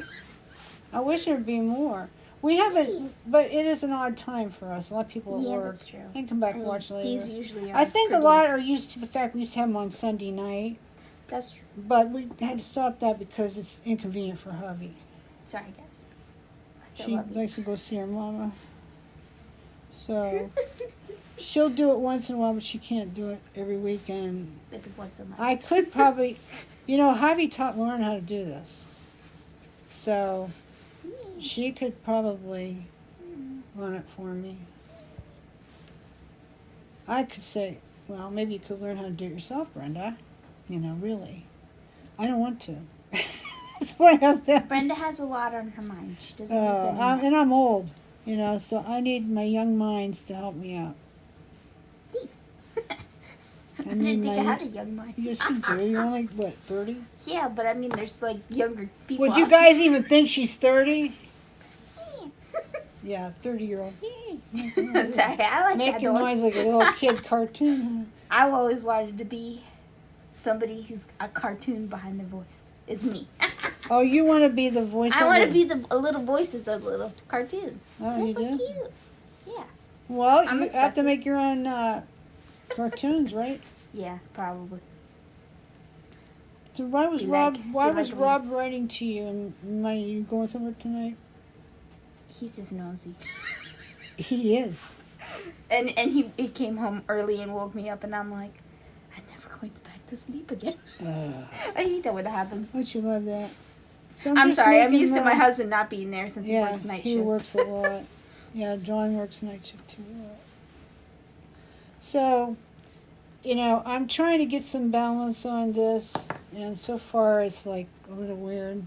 I wish there'd be more. We haven't, but it is an odd time for us. A lot of people at Yeah, work. that's true. They can come back and I mean, watch later. these usually are. I think a produced. lot are used to the fact we used to have them on Sunday night, That's true. but we had to stop that because it's inconvenient for Javi. Sorry, guys. I still She love you. likes to go see her mama. So she'll do it once in a while, but she can't do it every weekend. Maybe once a month. I could probably, Javi taught Lauren how to do this. So she could probably run it for me. I could say, well, maybe you could learn how to do it yourself, Brenda. Really. I don't want to. That's why I have that. Brenda has a lot on her mind. She doesn't need to know. And I'm old, so I need my young minds to help me out. Thanks. I need didn't think I my- had a young mind. Yes, you do. You're only, 30? Yeah, but I mean, there's like younger people. Would you guys even think she's 30? Yeah, 30-year-old. Sorry, I like that Making noise. noise like a little kid cartoon. I've always wanted to be somebody who's a cartoon behind their voice. It's me. Oh, you want to be the voice I want to be the little voices of little cartoons. Oh, They're you so do? cute. Yeah. Well, I'm you have to expensive. make your own cartoons, right? Yeah, probably. So why was Be Rob? like- Why be was like Rob writing to you? And you going somewhere tonight? He's just nosy. He is. And he came home early and woke me up, and I'm like, I'm never going back to sleep again. I hate that when that happens. Don't you love that? So I'm just sorry. I'm making used to my my- husband not being there since Yeah, he works night he shift. works a lot. Yeah, John works night shift too. So, I'm trying to get some balance on this, and so far it's like a little weird.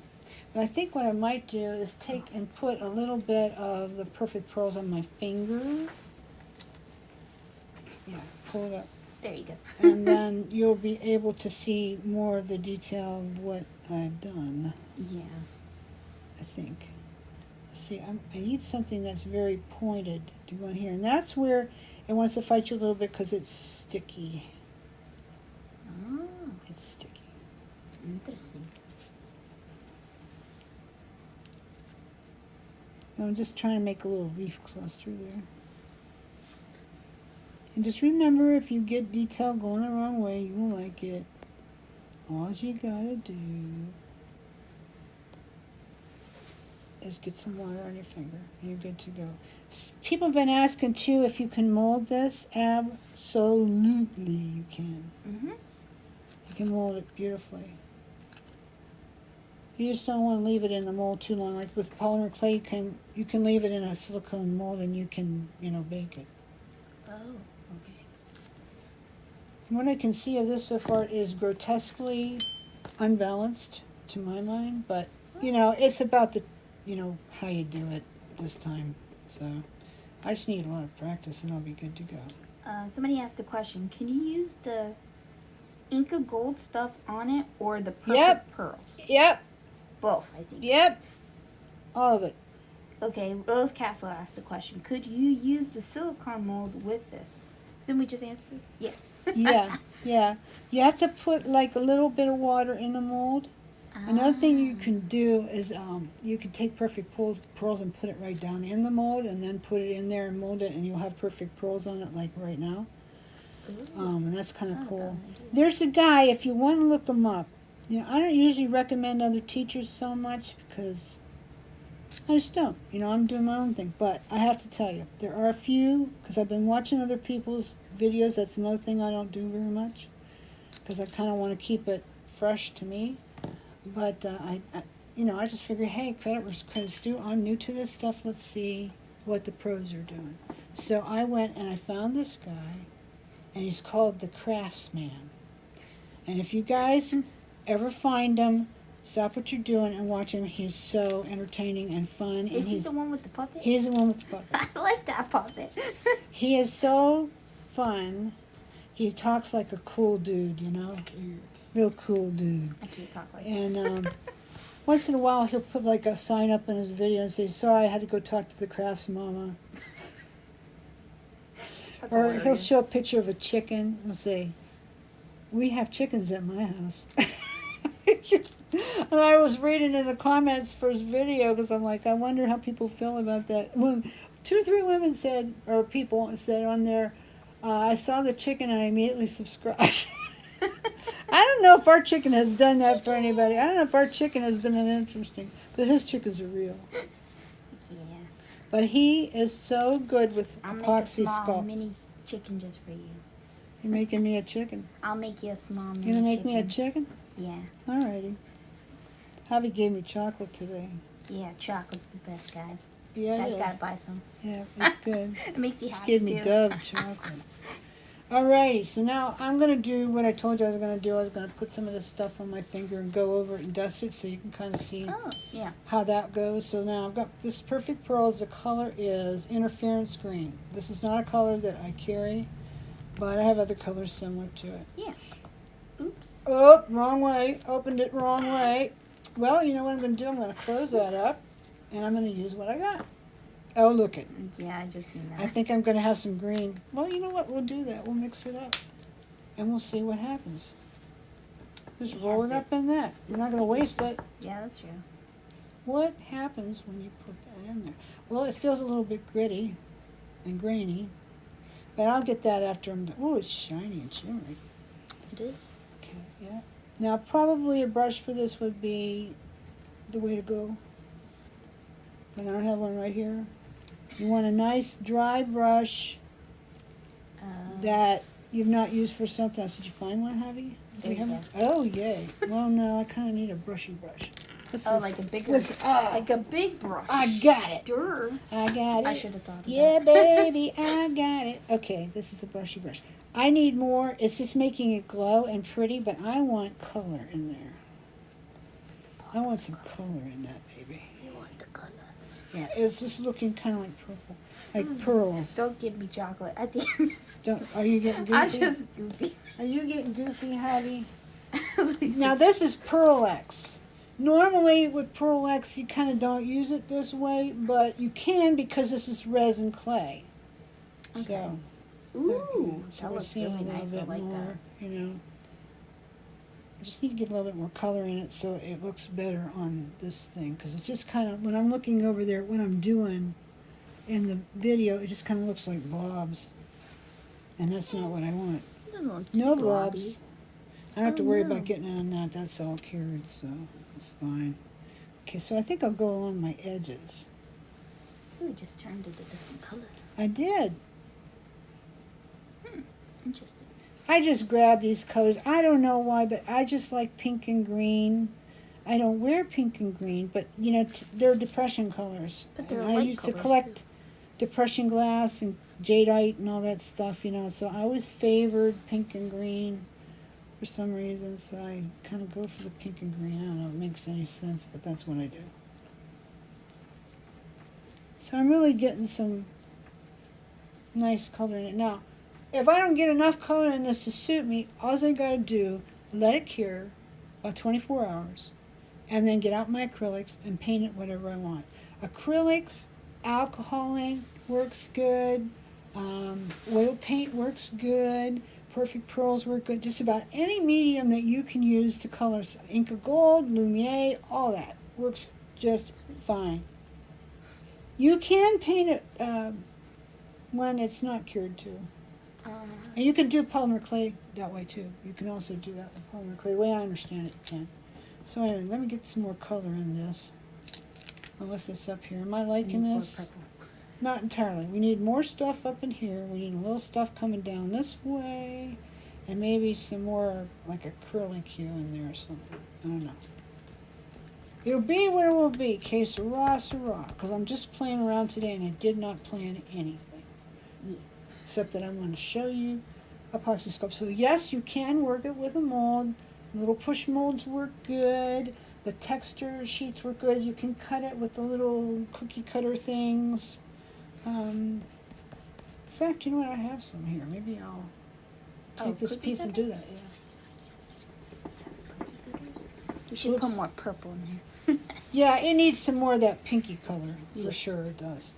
But I think what I might do is take and put a little bit of the Perfect Pearls on my finger. Yeah, pull it up. There you go. And then you'll be able to see more of the detail of what I've done, Yeah. I think. See, I need something that's very pointed to go in here. And that's where it wants to fight you a little bit because it's sticky. Oh, It's sticky. interesting. I'm just trying to make a little leaf cluster there. And just remember, if you get detail going the wrong way, you won't like it. All you gotta do is get some water on your finger, and you're good to go. People have been asking, too, if you can mold this. Absolutely you can. Mm-hmm. You can mold it beautifully. You just don't want to leave it in the mold too long. Like with polymer clay, you can leave it in a silicone mold and you can, bake it. Oh, okay. From what I can see of this so far, it is grotesquely unbalanced to my mind. But, it's about the, how you do it this time. So I just need a lot of practice and I'll be good to go. Somebody asked a question. Can you use the Inca Gold stuff on it or the Perfect Yep. Pearls? Yep. Both, I think. Yep. All of it. Okay, Rose Castle asked a question. Could you use the silicone mold with this? Didn't we just answer this? Yes. Yeah. You have to put like a little bit of water in the mold. Another thing you can do is you can take Perfect Pearls and put it right down in the mold and then put it in there and mold it and you'll have Perfect Pearls on it like right now. And that's kind of cool. There's a guy, if you want to look him up, I don't usually recommend other teachers so much because I just don't. I'm doing my own thing. But I have to tell you, there are a few, because I've been watching other people's videos. That's another thing I don't do very much because I kind of want to keep it fresh to me. But I just figured, hey, credit where credit's due. I'm new to this stuff. Let's see what the pros are doing. So I went and I found this guy, and he's called the Craftsman. And if you guys ever find him, stop what you're doing and watch him. He's so entertaining and fun. Is he the one with the puppet? He's the one with the puppet. I like that puppet. He is so fun. He talks like a cool dude, Good. Real cool dude. I can't talk like that. And Once in a while, he'll put like a sign up in his video and say, "Sorry, I had to go talk to the crafts mama." That's Or he'll hilarious. show a picture of a chicken and say, "We have chickens at my house." And I was reading in the comments for his video because I'm like, I wonder how people feel about that. When 2 or 3 women said, or people said on there, I saw the chicken and I immediately subscribed. I don't know if our chicken has done that for anybody. I don't know if our chicken has been that interesting, but his chickens are real. Yeah. But he is so good with I'll make a Apoxie small Sculpt. mini chicken just for you. You're making me a chicken. I'll make you a small mini You gonna make chicken. me a chicken? Yeah. Alrighty. Javi gave me chocolate today. Yeah, chocolate's the best, guys. Yeah, You it guys is. gotta buy some. Yeah, it's good. It makes you happy. Give me too. Dove chocolate. Alrighty, so now I'm going to do what I told you I was going to do. I was going to put some of this stuff on my finger and go over it and dust it so you can kind of see Oh, yeah. how that goes. So now I've got this Perfect Pearls. The color is Interference Green. This is not a color that I carry, but I have other colors similar to it. Yeah. Oops. Oh, wrong way. Opened it wrong way. Well, you know what I'm going to do? I'm going to close that up, and I'm going to use what I got. Oh, look it. Yeah, I just seen I that. think I'm going to have some green. Well, you know what? We'll do that. We'll mix it up. And we'll see what happens. Just You roll have it to- up in that. We're not going to waste it. Yeah, that's true. What happens when you put that in there? Well, it feels a little bit gritty and grainy. But I'll get that after I'm done. Oh, it's shiny and shimmery. It is. Okay, yeah. Now, probably a brush for this would be the way to go. But I don't have one right here. You want a nice dry brush that you've not used for something else. Did you find one, Javi? There you go. Oh, yay. Well, no, I kind of need a brushy brush. What's Oh, this? like a bigger, What's, like a big brush. I got it. Durr. I got it. I should have thought of Yeah, that. baby, I got it. Okay, this is a brushy brush. I need more. It's just making it glow and pretty, but I want color in there. I want some color in that, baby. You want the color. Yeah, it's just looking kind of like purple, like pearls. Don't give me chocolate at the end. Are you getting goofy? I'm just goofy. Are you getting goofy, Hattie? Now this is Pearl X. Normally with Pearl X you kind of don't use it this way, but you can because this is resin clay. Okay. So, Ooh, so that we're looks seeing really a little nice. I bit like more, that. you know. I just need to get a little bit more color in it so it looks better on this thing, because it's just kind of, when I'm looking over there, what I'm doing in the video, it just kind of looks like blobs. And that's not what I want. Doesn't look too No blobby. blobs. I don't have to Oh, worry no. about getting it on that. That's all cured, so it's fine. Okay, so I think I'll go along my edges. Ooh, it just turned it a different color. I did. Interesting. I just grabbed these colors. I don't know why, but I just like pink and green. I don't wear pink and green, but you know, they're depression colors. But they're And I light used to colors, collect too. depression glass and jadeite and all that stuff, you know, so I always favored pink and green for some reason, so I kind of go for the pink and green. I don't know if it makes any sense, but that's what I do. So I'm really getting some nice color in it. Now, if I don't get enough color in this to suit me, all I got to do, let it cure about 24 hours, and then get out my acrylics and paint it whatever I want. Acrylics, alcohol ink works good, oil paint works good, Perfect Pearls work good, just about any medium that you can use to color. Inca Gold, Lumiere, all that works just fine. You can paint it when it's not cured too. And you can do polymer clay that way too. You can also do that with polymer clay. The way I understand it, you can. So anyway, let me get some more color in this. I'll lift this up here. Am I liking Need more this? purple. Not entirely. We need more stuff up in here. We need a little stuff coming down this way. And maybe some more like acrylic hue in there or something. I don't know. It'll be what it will be. Que sera, sera. Because I'm just playing around today and I did not plan anything. Yeah. Except that I'm going to show you Apoxie Sculpt. So yes, you can work it with a mold. Little push molds work good. The texture sheets work good. You can cut it with the little cookie cutter things. In fact, you know what? I have some here. Maybe I'll take this cookie piece and cutter? do that. Yeah. You should Oops. put more purple in there. Yeah, it needs some more of that pinky color, Yeah. for sure it does.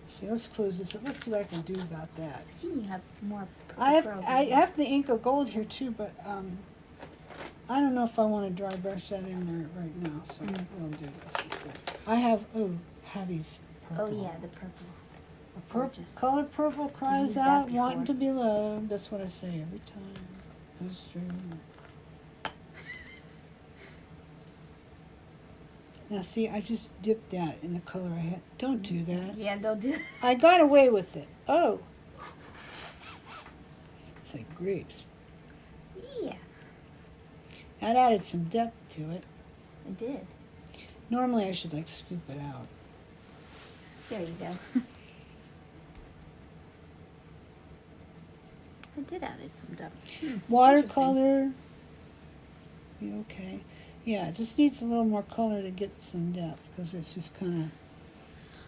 See, let's close this up. Let's see what I can do about that. I see you have more purple I pearls. have the ink of gold here too, but I don't know if I want to dry brush that in there right now, so we'll do this instead. I have Javi's purple. Oh yeah, the purple. Gorgeous. Color purple cries used that out, before. wanting to be loved. That's what I say every time. That's true. Now see, I just dipped that in the color I had. Don't do that. Yeah, don't do. I got away with it. Oh. It's like grapes. Yeah, That added some depth to it. it did. Normally I should like scoop it out. There you go. I did add it some depth. Watercolor. Be okay. Yeah, it just needs a little more color to get some depth because it's just kind of.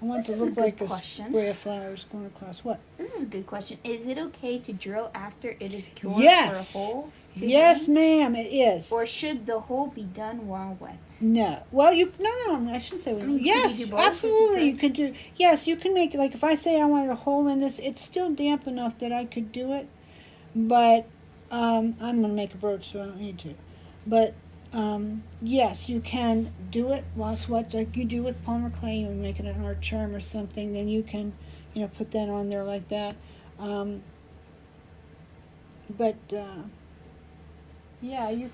I want This it is to a look good like question. a spray of flowers going across. What? This is a good question. Is it okay to drill after it is cured Yes. for a hole? To Yes, hang? ma'am, it is. Or should the hole be done while wet? No. Well, no, I shouldn't say. I mean, could yes, you do both if you absolutely, you could? could do. Yes, you can make like if I say I wanted a hole in this, it's still damp enough that I could do it, but I'm gonna make a brooch, so I don't need to. But yes, you can do it while it's wet, like you do with polymer clay. You make it an art charm or something, then you can, put that on there like that. Yeah, you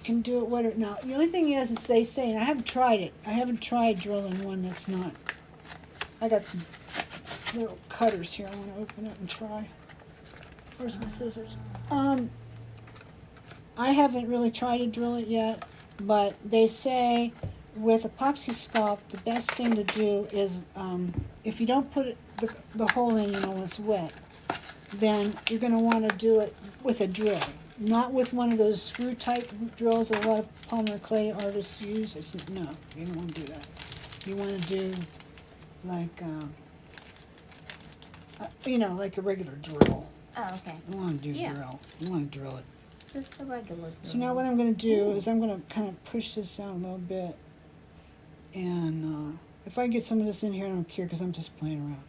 can do it whatever. Now, the only thing is they say, and I haven't tried it. I haven't tried drilling one that's not. I got some little cutters here. I want to open up and try. Where's my scissors? I haven't really tried to drill it yet, but they say with Apoxie Sculpt, the best thing to do is if you don't put the hole in, when it's wet, then you're going to want to do it with a drill, not with one of those screw type drills that a lot of polymer clay artists use. No, you don't want to do that. You want to do like, like a regular drill. Oh, okay. You want to do Yeah. drill. You want to drill it. Just a regular drill. So now what I'm going to do is I'm going to kind of push this out a little bit. And if I get some of this in here, I don't care because I'm just playing around.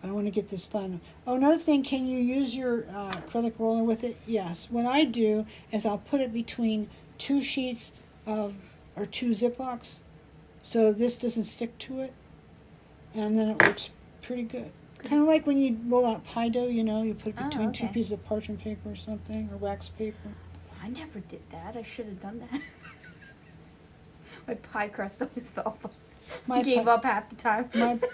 I don't want to get this fun. Oh, another thing, can you use your acrylic roller with it? Yes. What I do is I'll put it between two sheets or two Ziplocs so this doesn't stick to it. And then it works pretty good. Kind of like when you roll out pie dough, you put it between two okay. pieces of parchment paper or something, or wax paper. I never did that. I should have done that. My pie crust always fell apart. My Gave pie- up half the time.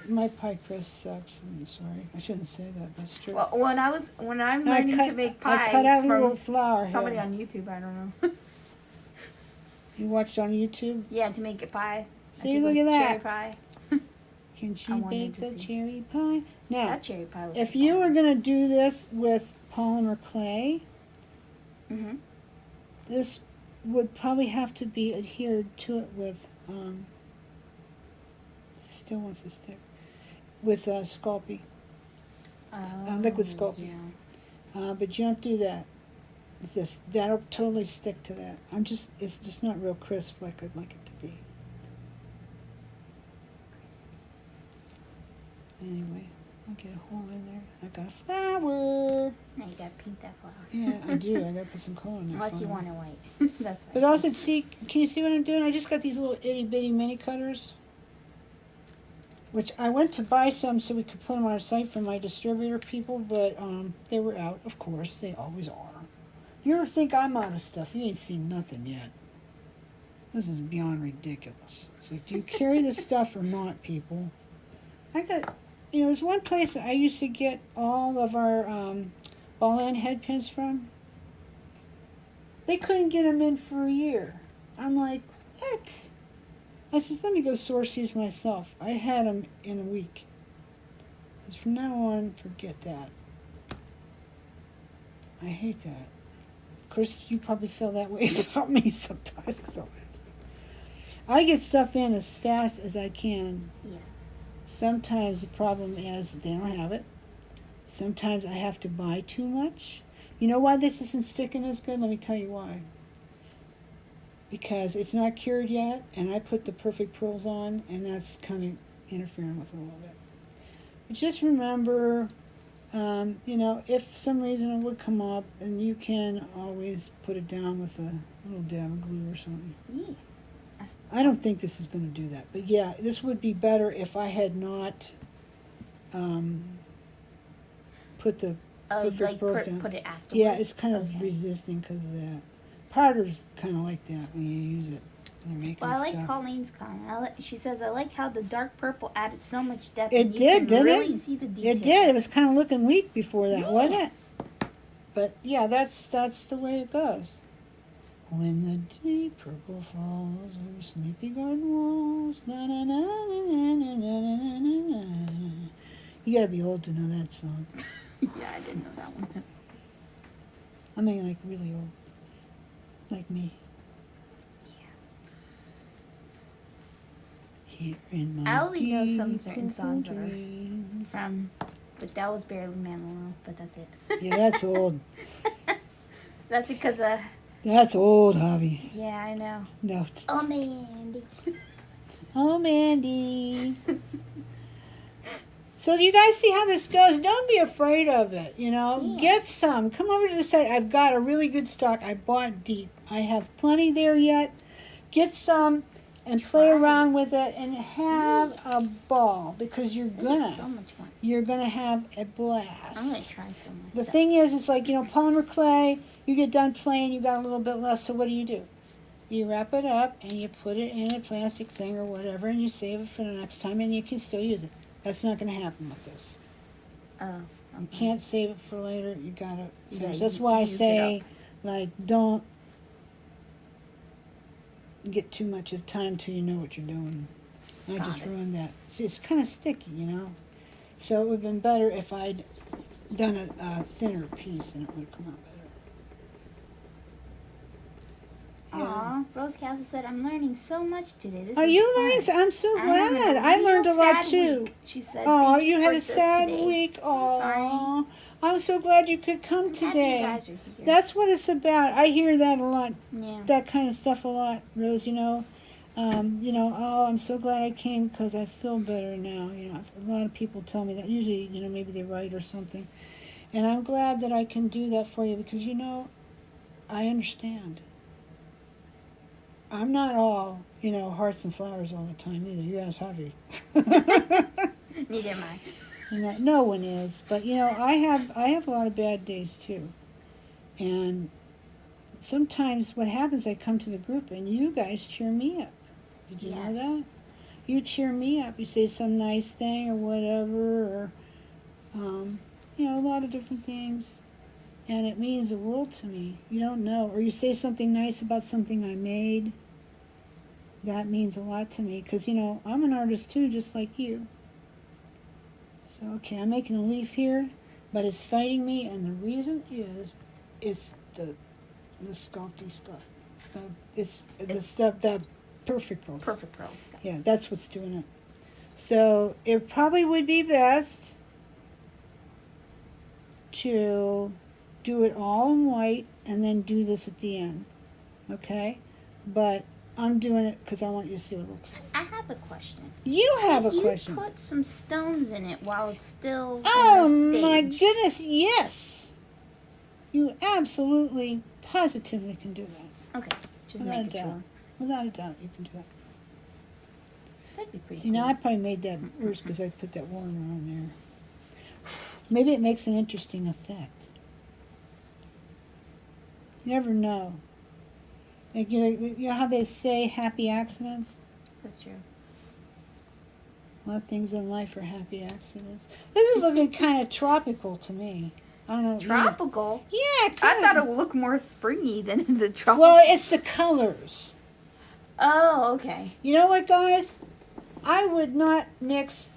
My pie crust sucks. I'm sorry. I shouldn't say that. That's true. Well, when I'm I learning cut- to make I pie cut out a from little flour somebody here. on YouTube, I don't know. You watched on YouTube? Yeah, to make a pie. See, I think look it was at cherry that. pie. Can I she wanted bake to the see. cherry pie? Now, That cherry pie was. if you were going to do this with polymer clay, Mm-hmm. this would probably have to be adhered to it with, still wants to stick, with Sculpey, liquid Sculpey. Yeah. But you don't do that with this. That'll totally stick to that. It's just not real crisp like I'd like it to be. Anyway, I'll get a hole in there. I got a flower. Now you gotta paint that flower. Yeah, I do. I gotta put some color in there. Unless you flower. want it white. That's fine. But also, see, can you see what I'm doing? I just got these little itty bitty mini cutters, which I went to buy some so we could put them on our site for my distributor people, but they were out. Of course, they always are. You ever think I'm out of stuff? You ain't seen nothing yet. This is beyond ridiculous. It's like, do you carry this stuff or not, people? I got, there's one place that I used to get all of our ball end head pins from. They couldn't get them in for a year. I'm like, what? I says, let me go source these myself. I had them in a week. Because from now on, forget that. I hate that. Of course, you probably feel that way about me sometimes. Cause I get stuff in as fast as I can. Yes. Sometimes the problem is they don't have it. Sometimes I have to buy too much. You know why this isn't sticking as good? Let me tell you why. because it's not cured yet, and I put the Perfect Pearls on, and that's kind of interfering with it a little bit. But just remember, you know, if for some reason it would come up, and you can always put it down with a little dab of glue or something. Yeah. I don't think this is going to do that, but yeah, this would be better if I had not put the Perfect like Pearls down. put it afterwards. Yeah, it's kind of Okay. resisting because of that. Powder's kind of like that when you use it. When you're making Well, I like stuff. Colleen's comment. She says, I like how the dark purple added so much depth. It and you did, can didn't really it? see the detail. It did. It was kind of looking weak before that, Yeah. wasn't it? But yeah, that's the way it goes. When the deep purple falls over sleepy garden walls, na na na na na na na na na. You gotta be old to know that song. Yeah, I didn't know that one. I mean, like really old, like me. Here in my I only know some deep certain songs that are dreams. from, but that was barely Man Alone, but that's it. Yeah, that's old. That's because That's old, Javi. yeah, I know. No. It's, Oh, Mandy. oh, Mandy. So you guys see how this goes? Don't be afraid of it, you know. Yeah. Get some. Come over to the site. I've got a really good stock. I bought deep. I have plenty there yet. Get some and play Try. around with it and have a ball because This is so much fun. you're gonna have a I'm blast. gonna try some of The stuff. thing is, it's like, you know, polymer clay, you get done playing, you got a little bit left, so what do? You wrap it up and you put it in a plastic thing or whatever and you save it for the next time and you can still use it. That's not going to happen with this. Oh, You okay. can't save it for later, you got to You finish. gotta That's why I use it say, up. like, don't get too much of time till you know what you're doing. I Got just it. ruined that. See, it's kind of sticky, you know? So it would have been better if I'd done a thinner piece and it would have come out better. Aw, Rose Castle said, I'm learning so much today. This Are is you fun. learning? I'm so I'm having glad. a I real learned a lot sad too. week. She said, Oh, "Thank you had for a this sad today." week. Oh, Sorry. I'm so glad you could come I'm happy today. you guys are here. That's what it's about. I hear that a lot. Yeah. That kind of stuff a lot, Rose. You know, oh, I'm so glad I came because I feel better now. You know, a lot of people tell me that. Usually, you know, maybe they write or something, and I'm glad that I can do that for you because you know, I understand. I'm not all, you know, hearts and flowers all the time either. You ask Javi. Neither am I. No one is, but you know, I have a lot of bad days too, and sometimes what happens, I come to the group and you guys cheer me up. Did you know Yes. that? You cheer me up. You say some nice thing or whatever, or you know, a lot of different things, and it means the world to me. You don't know, or you say something nice about something I made. That means a lot to me because you know I'm an artist too, just like you. So, okay, I'm making a leaf here, but it's fighting me, and the reason is, it's the sculpty stuff. It's the stuff, the Perfect Pearls. Perfect Pearls. Yeah, that's what's doing it. So, it probably would be best to do it all in white and then do this at the end, okay? But I'm doing it because I want you to see what it looks like. I have a question. You have a If question. you put some stones in it while it's still Oh in the my stage. goodness, yes! You absolutely, positively can do that. Okay, just Without a making doubt. sure. Without a doubt, you can do that. That'd be pretty See, cool. now I probably made that worse because I put that one on there. Maybe it makes an interesting effect. You never know. Like, you know how they say happy accidents? That's true. A lot of things in life are happy accidents. This is looking kind of tropical to me. I don't know. Tropical? Yeah, I kind thought of. it would look more springy than it's a tropical. Well, it's the colors. Oh, okay. You know what, guys? I would not mix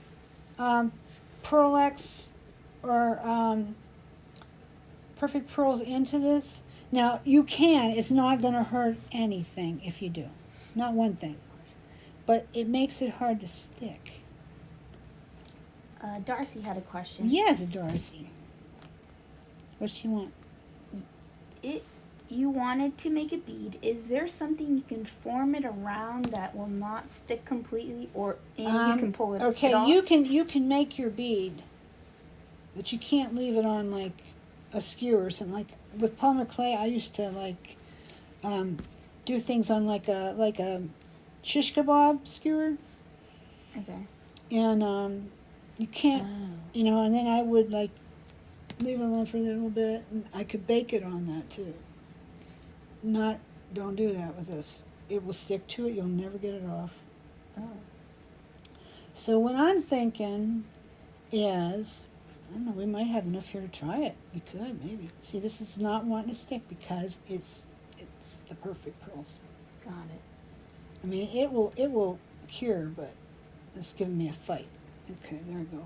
Pearl-X or Perfect Pearls into this. Now, you can. It's not going to hurt anything if you do. Not one thing. But it makes it hard to stick. Darcy had a question. Yes, Darcy. What's she want? you wanted to make a bead, is there something you can form it around that will not stick completely, or and you can pull it Okay, off? you can make your bead, but you can't leave it on like a skewer or something. Like with polymer clay, I used to like do things on like a shish kebab skewer, Okay. and you can't, you know. And then I would like leave it alone for a little bit, and I could bake it on that too. Don't do that with this. It will stick to it. You'll never get it off. Oh. So what I'm thinking is, I don't know, we might have enough here to try it. We could, maybe. See, this is not wanting to stick because it's the perfect pearls. Got it. I mean, it will cure, but it's giving me a fight. Okay, there we go.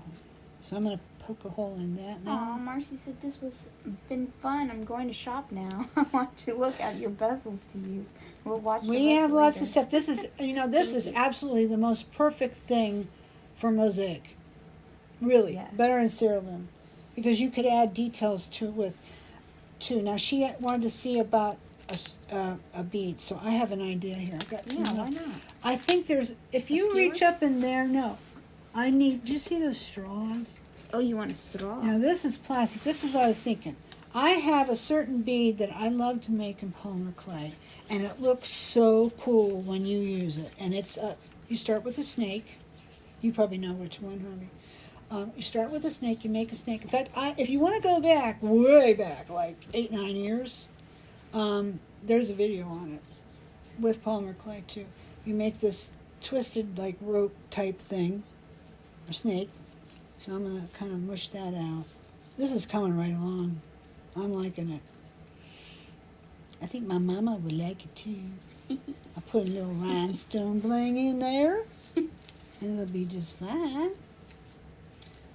So I'm going to poke a hole in that now. Oh, Marcy said this was been fun. I'm going to shop now. I want to look at your bezels to use. We'll watch. We have lots later. of stuff. This is, you know, this is absolutely the most perfect thing for mosaic. Really, Yes. better than cerulean, because you could add details to it with too. Now she wanted to see about a bead, so I have an idea here. I've got some. Yeah, why not? I think there's, if you reach skewers? up in there, no, I need. Do you see those straws? Oh, you want a straw? Now this is plastic. This is what I was thinking. I have a certain bead that I love to make in polymer clay, and it looks so cool when you use it. And it's you start with a snake. You probably know which one, honey. You start with a snake. You make a snake. In fact, if you want to go back, way back, like 8, 9 years, there's a video on it with polymer clay too. You make this twisted like rope type thing, or snake. So I'm going to kind of mush that out. This is coming right along. I'm liking it. I think my mama would like it too. I put a little rhinestone bling in there, and it'll be just fine.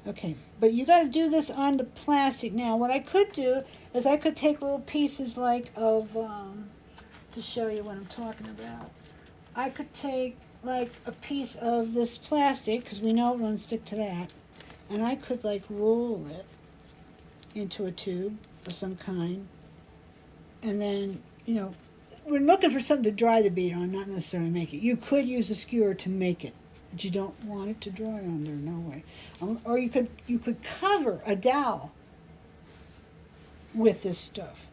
Okay, but you got to do this on the plastic. Now, what I could do is I could take little pieces like of, to show you what I'm talking about. I could take like a piece of this plastic, because we know it won't stick to that. And I could like roll it into a tube of some kind. And then, you know, we're looking for something to dry the bead on, not necessarily make it. You could use a skewer to make it, but you don't want it to dry on there, no way. Or you could cover a dowel with this stuff.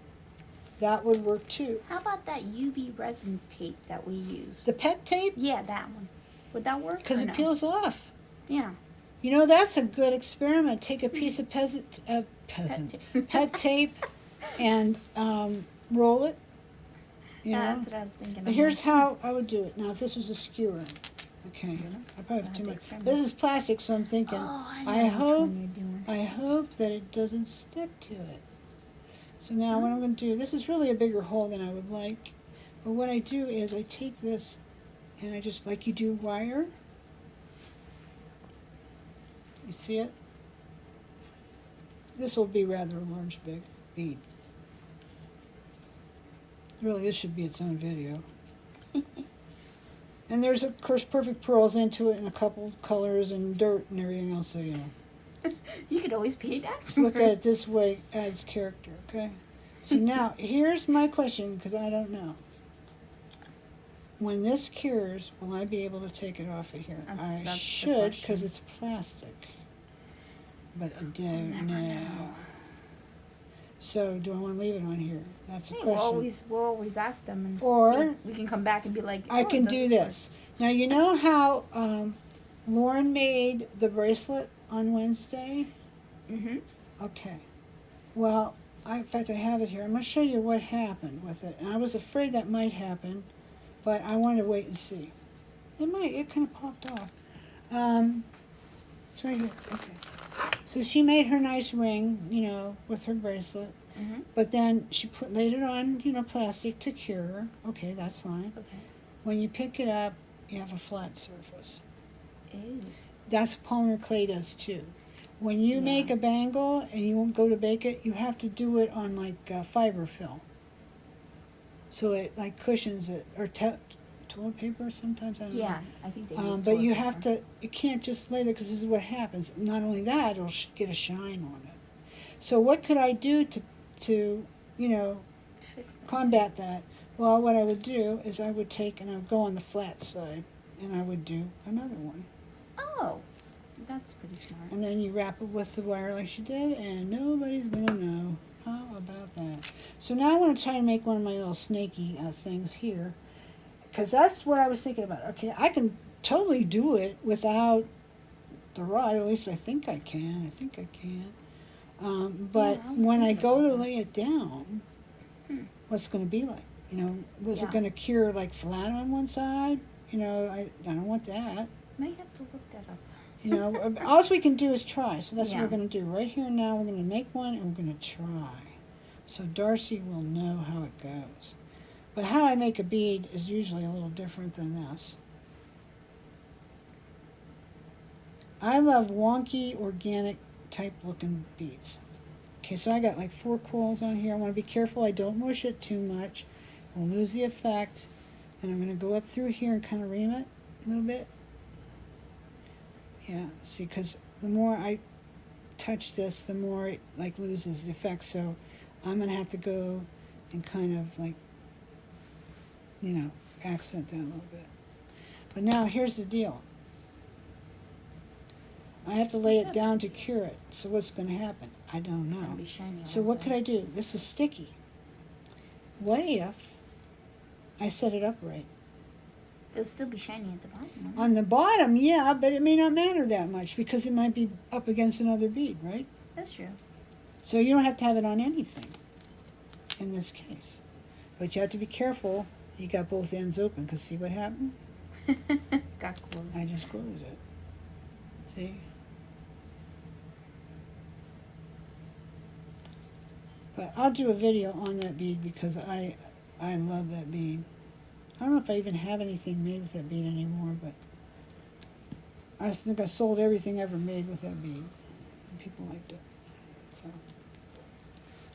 That would work too. How about that UV resin tape that we use? The pet tape? Yeah, that one. Would that work? Because or it no? peels off. Yeah. You know, that's a good experiment. Take a piece of pet tape and roll it. You know? That's what I was thinking. But here's how I would do it. Now, if this was a skewer, okay, I probably have too much. This is plastic, so I'm thinking. Oh, I know I which hope one you're doing. I hope that it doesn't stick to it. So now what I'm going to do, this is really a bigger hole than I would like. But what I do is I take this and I just, like you do wire. You see it? This will be rather a large big bead. Really, this should be its own video. And there's, of course, perfect pearls into it in a couple colors and dirt and everything else, so you know. You could always paint that. Look at it this way, adds character, okay? So now, here's my question, because I don't know. When this cures, will I be able to take it off of here? I That's the should, because question. it's plastic. But I don't Never know. know. So, do I want to leave it on here? That's the Hey, question. we'll always ask them, and Or see. We can come back and be like, I "Oh, can does do work?" this. Now, you know how Lauren made the bracelet on Wednesday? Mhm. Okay. Well, in fact, I have it here. I'm going to show you what happened with it. And I was afraid that might happen, but I wanted to wait and see. It kind of popped off. It's right here. Okay. So she made her nice ring, you know, with her bracelet. Mhm. But then she laid it on, you know, plastic to cure. Okay, that's fine. Okay. When you pick it up, you have a flat surface. Ew. That's what polymer clay does too. When you Yeah. make a bangle and you won't go to bake it, you have to do it on like fiber film. So it like cushions it, or toilet paper sometimes, I don't know. Yeah, I think they use But toilet you paper. have to, it can't just lay there, because this is what happens. Not only that, it'll get a shine on it. So what could I do to you know, fix it. combat that. Well, what I would do is I would take and I would go on the flat side and I would do another one. Oh, that's pretty smart. And then you wrap it with the wire like she did and nobody's gonna know. How about that? So now I want to try to make one of my little snaky things here. Because that's what I was thinking about. Okay, I can totally do it without the rod. At least I think I can. But Yeah, I was when I thinking go about to that. lay it down, what's it going to be like? You know, was it Yeah. going to cure like flat on one side? You know, I don't want that. Might have to look that up. You know, all we can do is try. So that's what Yeah. we're going to do. Right here and now, we're going to make one and we're going to try. So Darcy will know how it goes. But how I make a bead is usually a little different than this. I love wonky, organic type looking beads. Okay, so I got like 4 quills on here. I want to be careful I don't mush it too much. I'll lose the effect. And I'm going to go up through here and kind of ream it a little bit. Yeah, see, because the more I touch this, the more it like loses the effect. So I'm going to have to go and kind of like, you know, accent that a little bit. But now here's the deal. I have to lay it down to cure it. So what's going to happen? I don't It's gonna know. be shiny. So what could I do? This is sticky. What if I set it up right? It'll still be shiny at the bottom. won't it? On the bottom, yeah, but it may not matter that much because it might be up against another bead, right? That's true. So you don't have to have it on anything in this case. But you have to be careful. You got both ends open because see what happened? Got close. I just closed it. See? But I'll do a video on that bead because I love that bead. I don't know if I even have anything made with that bead anymore, but I think I sold everything ever made with that bead. And people liked it. So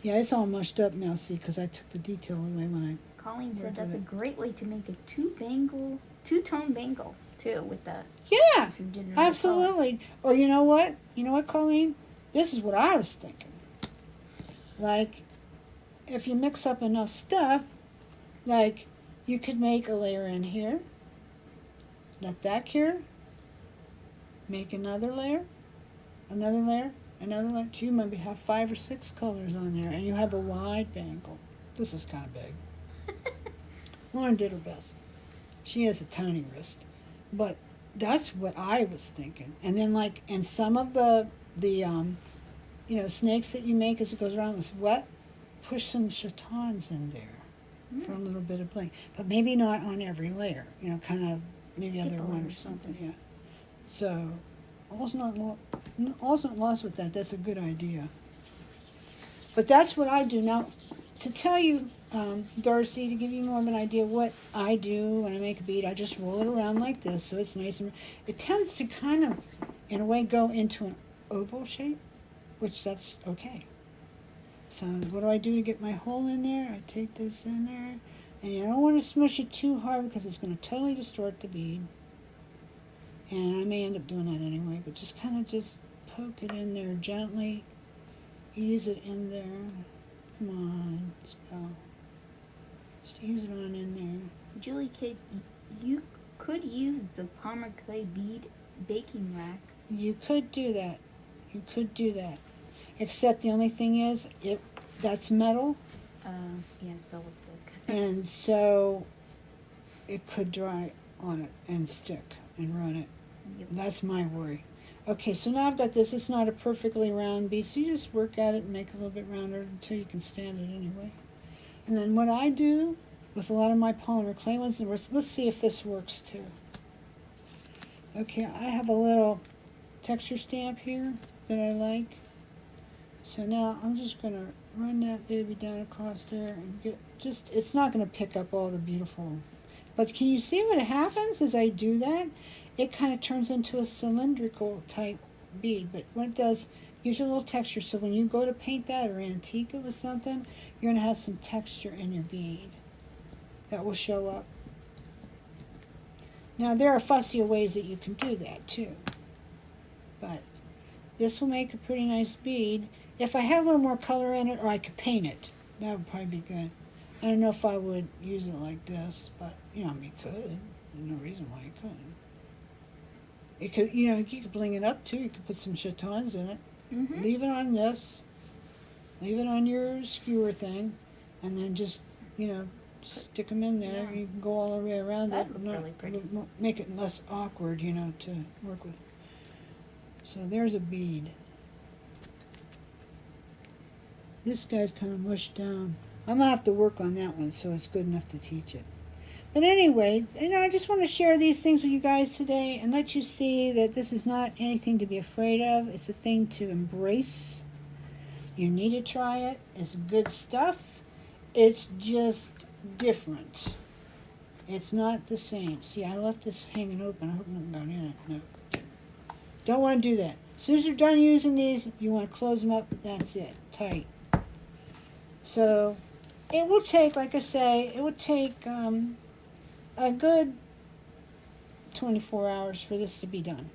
yeah, it's all mushed up now, see, because I took the detail away when Colleen said We'll do that's a that. great way to make a two-tone bangle too with the yeah, if you didn't know the color. absolutely. Or you know what? You know what, Colleen? This is what I was thinking. Like, if you mix up enough stuff, like, you could make a layer in here, let that cure, make another layer, another layer, another layer. You maybe have 5 or 6 colors on there, and you have a wide bangle. This is kind of big. Lauren did her best. She has a tiny wrist. But that's what I was thinking. And then, like, and some of the you know, snakes that you make as it goes around is wet, push some chatons in there for a little bit of bling. But maybe not on every layer, you know, kind of maybe Skip other a one layer or or something, yeah. So, all's not lost with that. That's a good idea. But that's what I do. Now, to tell you, Darcy, to give you more of an idea of what I do when I make a bead, I just roll it around like this so it's nice and it tends to kind of, in a way, go into an oval shape, which that's okay. So what do I do to get my hole in there? I take this in there, and you don't want to smush it too hard because it's going to totally distort the bead. And I may end up doing that anyway, but just kind of just poke it in there gently, ease it in there. Come on, let's go. Just ease it on in there. Julie, you could use the polymer clay bead baking rack. You could do that. You could do that. Except the only thing is, that's metal, Yeah, it's still a stick. and so it could dry on it and stick and run it. Yep. That's my worry. Okay, so now I've got this. It's not a perfectly round bead, so you just work at it and make it a little bit rounder until you can stand it anyway. And then what I do with a lot of my polymer clay ones, let's see if this works too. Okay, I have a little texture stamp here that I like. So now I'm just going to run that baby down across there and get just, it's not going to pick up all the beautiful, but can you see what happens as I do that? It kind of turns into a cylindrical type bead, but what it does, gives you a little texture, so when you go to paint that or antique it with something, you're going to have some texture in your bead that will show up. Now there are fussier ways that you can do that too, but this will make a pretty nice bead. If I had a little more color in it, or I could paint it, that would probably be good. I don't know if I would use it like this, but, you know, I mean, you could. There's no reason why you couldn't. It could, you know, you could bling it up too. You could put some chatons in it. Mm-hmm. Leave it on this. Leave it on your skewer thing, and then just, you know, stick them in there. Yeah. You can go all the way around That'd it. look really pretty. Make it less awkward, you know, to work with. So there's a bead. This guy's kind of mushed down. I'm gonna have to work on that one so it's good enough to teach it. But anyway, you know, I just want to share these things with you guys today and let you see that this is not anything to be afraid of. It's a thing to embrace. You need to try it. It's good stuff. It's just different. It's not the same. See, I left this hanging open. I hope nothing got in it. No. Don't want to do that. As soon as you're done using these, you want to close them up. That's it. Tight. So it will take, like I say, it would take a good 24 hours for this to be done.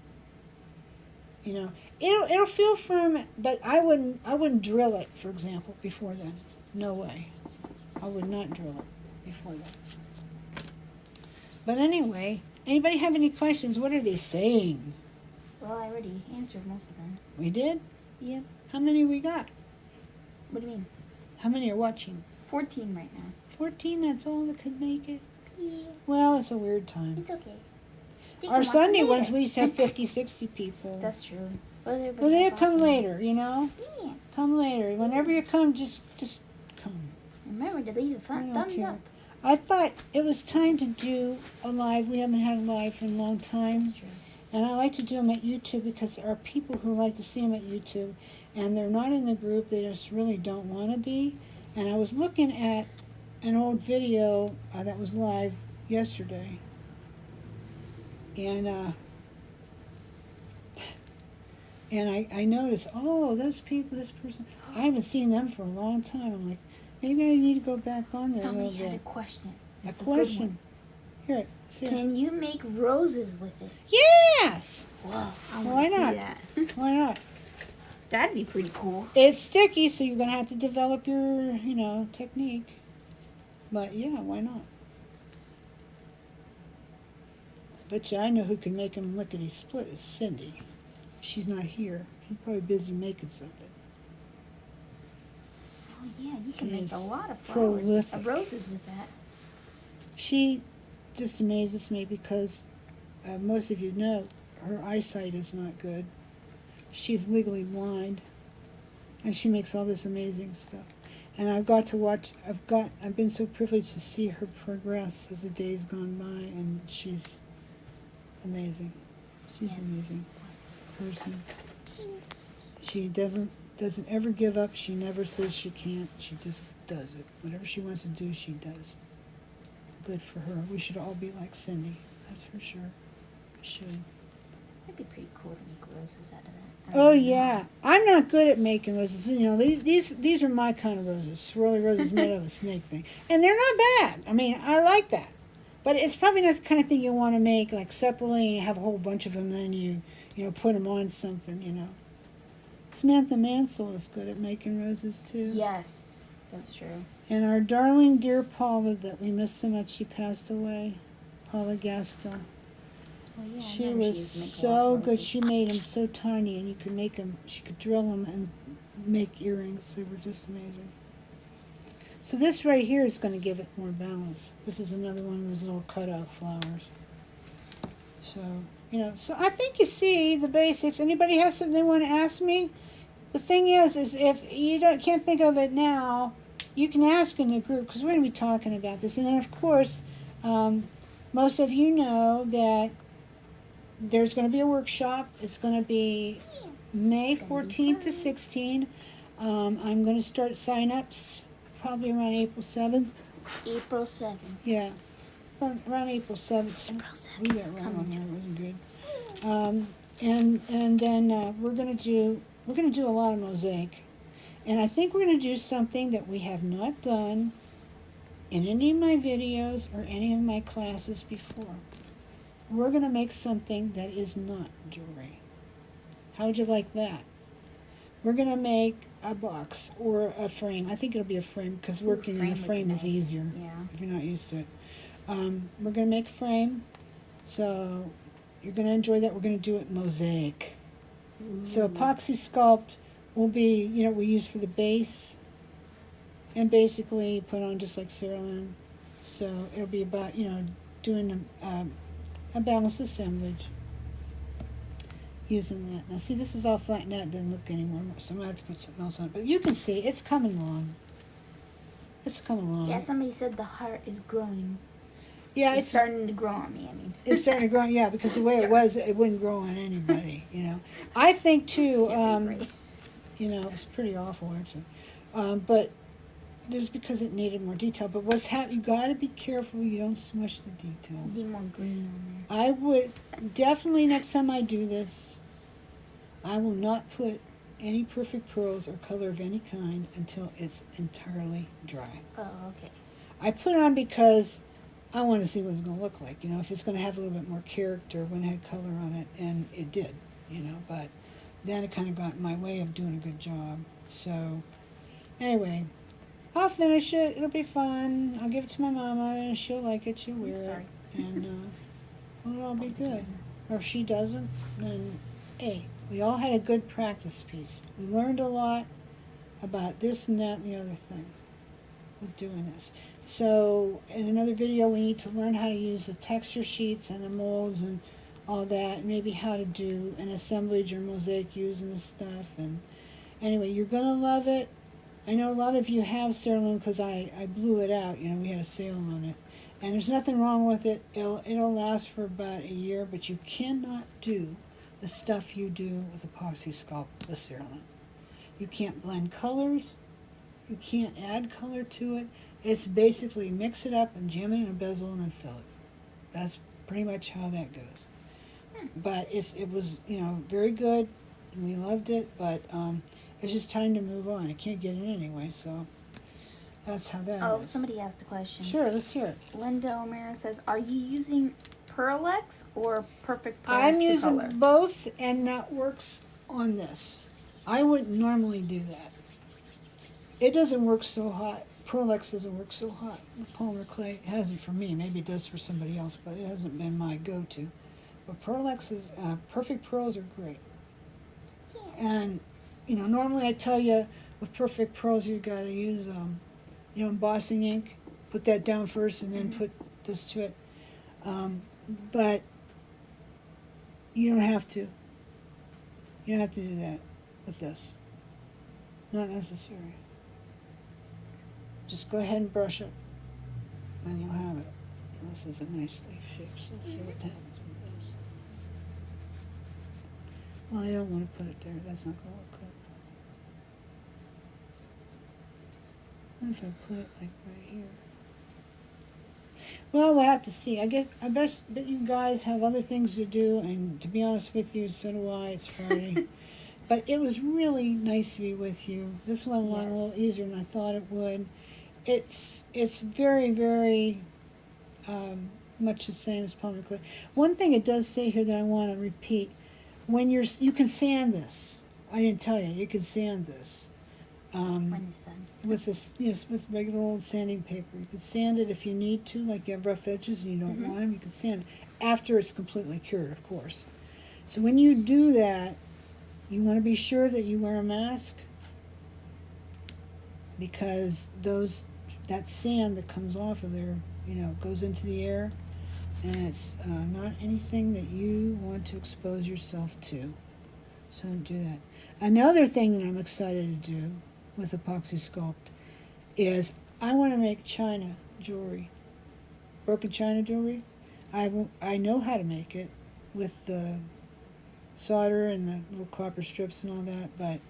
You know, it'll feel firm, but I wouldn't drill it, for example, before then. No way. I would not drill it before then. But anyway, anybody have any questions? What are they saying? Well, I already answered most of them. We did? Yep. How many we got? What do you mean? How many are watching? 14 right now. 14, that's all that could make it? Yeah. Well, it's a weird time. It's okay. Our Sunday ones, we used to have 50, 60 people. That's true. Well, they'll come later, you know? Yeah. Come later. Whenever you come, just come. Remember to leave a thumbs care. up. I thought it was time to do a live. We haven't had a live in a long time. That's true. And I like to do them at YouTube because there are people who like to see them at YouTube. And they're not in the group. They just really don't want to be. And I was looking at an old video that was live yesterday. And I noticed, oh, those people, this person, I haven't seen them for a long time. I'm like, maybe I need to go back on there Somebody a little had a bit. question. A It's question. Here, see it. Can you make roses with it? Yes! Whoa, I Why want to see not? that. Why not? That'd be pretty cool. It's sticky, so you're going to have to develop your, you know, technique. But yeah, why not? Bet you I know who can make them lickety split is Cindy. She's not here. She's probably busy making something. Oh yeah, you can make She's a lot of flowers, prolific. roses with that. She just amazes me because most of you know her eyesight is not good. She's legally blind, and she makes all this amazing stuff. And I've got to watch. I've been so privileged to see her progress as the days gone by, and she's amazing. She's an amazing person. She doesn't ever give up. She never says she can't. She just does it. Whatever she wants to do, she does. Good for her. We should all be like Cindy. That's for sure. We should. That'd be pretty cool to make roses out of that. Oh yeah, I'm not good at making roses. You know, these are my kind of roses. Swirly roses made out of a snake thing, and they're not bad. I mean, I like that, but it's probably not the kind of thing you want to make like separately. And you have a whole bunch of them, and then you put them on something. You know, Samantha Mansell is good at making roses too. Yes, that's true. And our darling dear Paula that we miss so much, she passed away. Paula Gaskell. Well, yeah, I She know was used to make a lot so of good. roses. She made them so tiny, and you could make them. She could drill them and make earrings. They were just amazing. So this right here is going to give it more balance. This is another one of those little cutout flowers. So so I think you see the basics. Anybody has something they want to ask me? The thing is if you can't think of it now, you can ask in the group because we're going to be talking about this. And then of course, most of you know that there's going to be a workshop. It's going to be May 14th to 16th. I'm going to start sign-ups probably around April 7th. April 7th. Yeah, around April 7th. April 7th. We got it wrong on there. It wasn't good. And then we're going to do a lot of mosaic. And I think we're going to do something that we have not done in any of my videos or any of my classes before. We're going to make something that is not jewelry. How would you like that? We're going to make a box or a frame. I think it'll be a frame because working in a would be frame is nice. easier Yeah. if you're not used to it. We're going to make a frame, so you're going to enjoy that. We're going to do it mosaic. So Epoxy Sculpt will be, you know, we use for the base, and basically put on just like Cerulean. So it'll be about, you know, doing a balanced assemblage using that. Now see, this is all flattened out, it doesn't look anymore, so I'm going to have to put something else on it. But you can see, it's coming along. It's coming along. Yeah, somebody said the heart is growing. Yeah, It's starting to grow on me, I mean. It's starting to grow, yeah, because the way it was, it wouldn't grow on anybody, you know. I think too, Can't be great. you know, it's pretty awful actually. But just because it needed more detail. But what's happening, you got to be careful you don't smush the detail. Need more green on there. I would definitely, next time I do this, I will not put any perfect pearls or color of any kind until it's entirely dry. Oh, okay. I put on because I want to see what it's going to look like, you know, if it's going to have a little bit more character when it had color on it, and it did, you know, but then it kind of got in my way of doing a good job. So, anyway, I'll finish it. It'll be fun. I'll give it to my mama, and she'll like it. She'll wear sorry. it, and it'll all be good. Or if she doesn't, then, hey, we all had a good practice piece. We learned a lot about this and that and the other thing with doing this. So in another video we need to learn how to use the texture sheets and the molds and all that, and maybe how to do an assemblage or mosaic using this stuff. And anyway, you're going to love it. I know a lot of you have Cerulean because I blew it out. You know, we had a sale on it. And there's nothing wrong with it. It'll last for about a year, but you cannot do the stuff you do with Epoxy Sculpt with Cerulean. You can't blend colors. You can't add color to it. It's basically mix it up and jam it in a bezel and then fill it. That's pretty much how that goes. But it was, you know, very good, and we loved it, but it's just time to move on. I can't get it anyway, so that's how that Oh, is. somebody asked a question. Sure, let's hear it. Linda O'Mara says, are you using Pearlex or Perfect Pearls I'm to using color? both, and that works on this. I wouldn't normally do that. It doesn't work so hot. Pearlex doesn't work so hot with polymer clay. It hasn't for me. Maybe it does for somebody else, but it hasn't been my go-to. But Pearlex is, Perfect Pearls are great. And, you know, normally I tell you with Perfect Pearls you got to use, you know, embossing ink. Put that down first and then put this to it. But you don't have to. You don't have to do that with this. Not necessary. Just go ahead and brush it, and you'll have it. And this is a nice leaf shape, so let's see what happens with this. Well, I don't want to put it there. That's not going to look good. What if I put it like right here? Well, we'll have to see. I bet you guys have other things to do, and to be honest with you, so do I. It's Friday. But it was really nice to be with you. This went along a little easier than I thought it would. It's very, very much the same as polymer clay. One thing it does say here that I want to repeat: when you can sand this. I didn't tell you can sand this. When it's done. With this, you know, with regular old sanding paper. You can sand it if you need to, like you have rough edges and you don't want them. You can sand it after it's completely cured, of course. So when you do that, you want to be sure that you wear a mask, because that sand that comes off of there, you know, goes into the air, and it's not anything that you want to expose yourself to. So don't do that. Another thing that I'm excited to do with Epoxy Sculpt is I want to make china jewelry, broken china jewelry. I know how to make it with the solder and the little copper strips and all that, but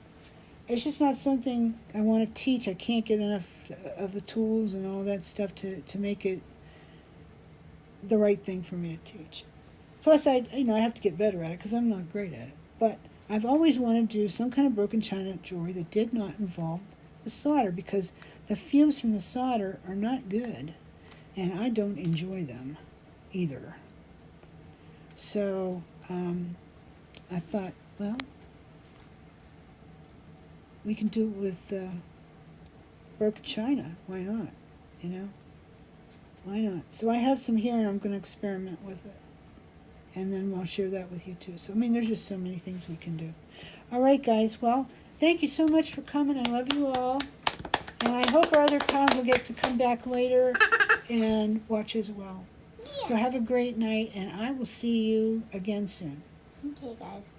it's just not something I want to teach. I can't get enough of the tools and all that stuff to make it the right thing for me to teach. Plus, I have to get better at it because I'm not great at it. But I've always wanted to do some kind of broken china jewelry that did not involve the solder, because the fumes from the solder are not good, and I don't enjoy them either. So I thought, well, we can do it with broken china. Why not? You know? Why not? So I have some here, and I'm going to experiment with it. And then I'll share that with you too. So, I mean, there's just so many things we can do. All right, guys. Well, thank you so much for coming. I love you all. And I hope our other pals will get to come back later and watch as well. Yeah. So have a great night, and I will see you again soon. Okay, guys.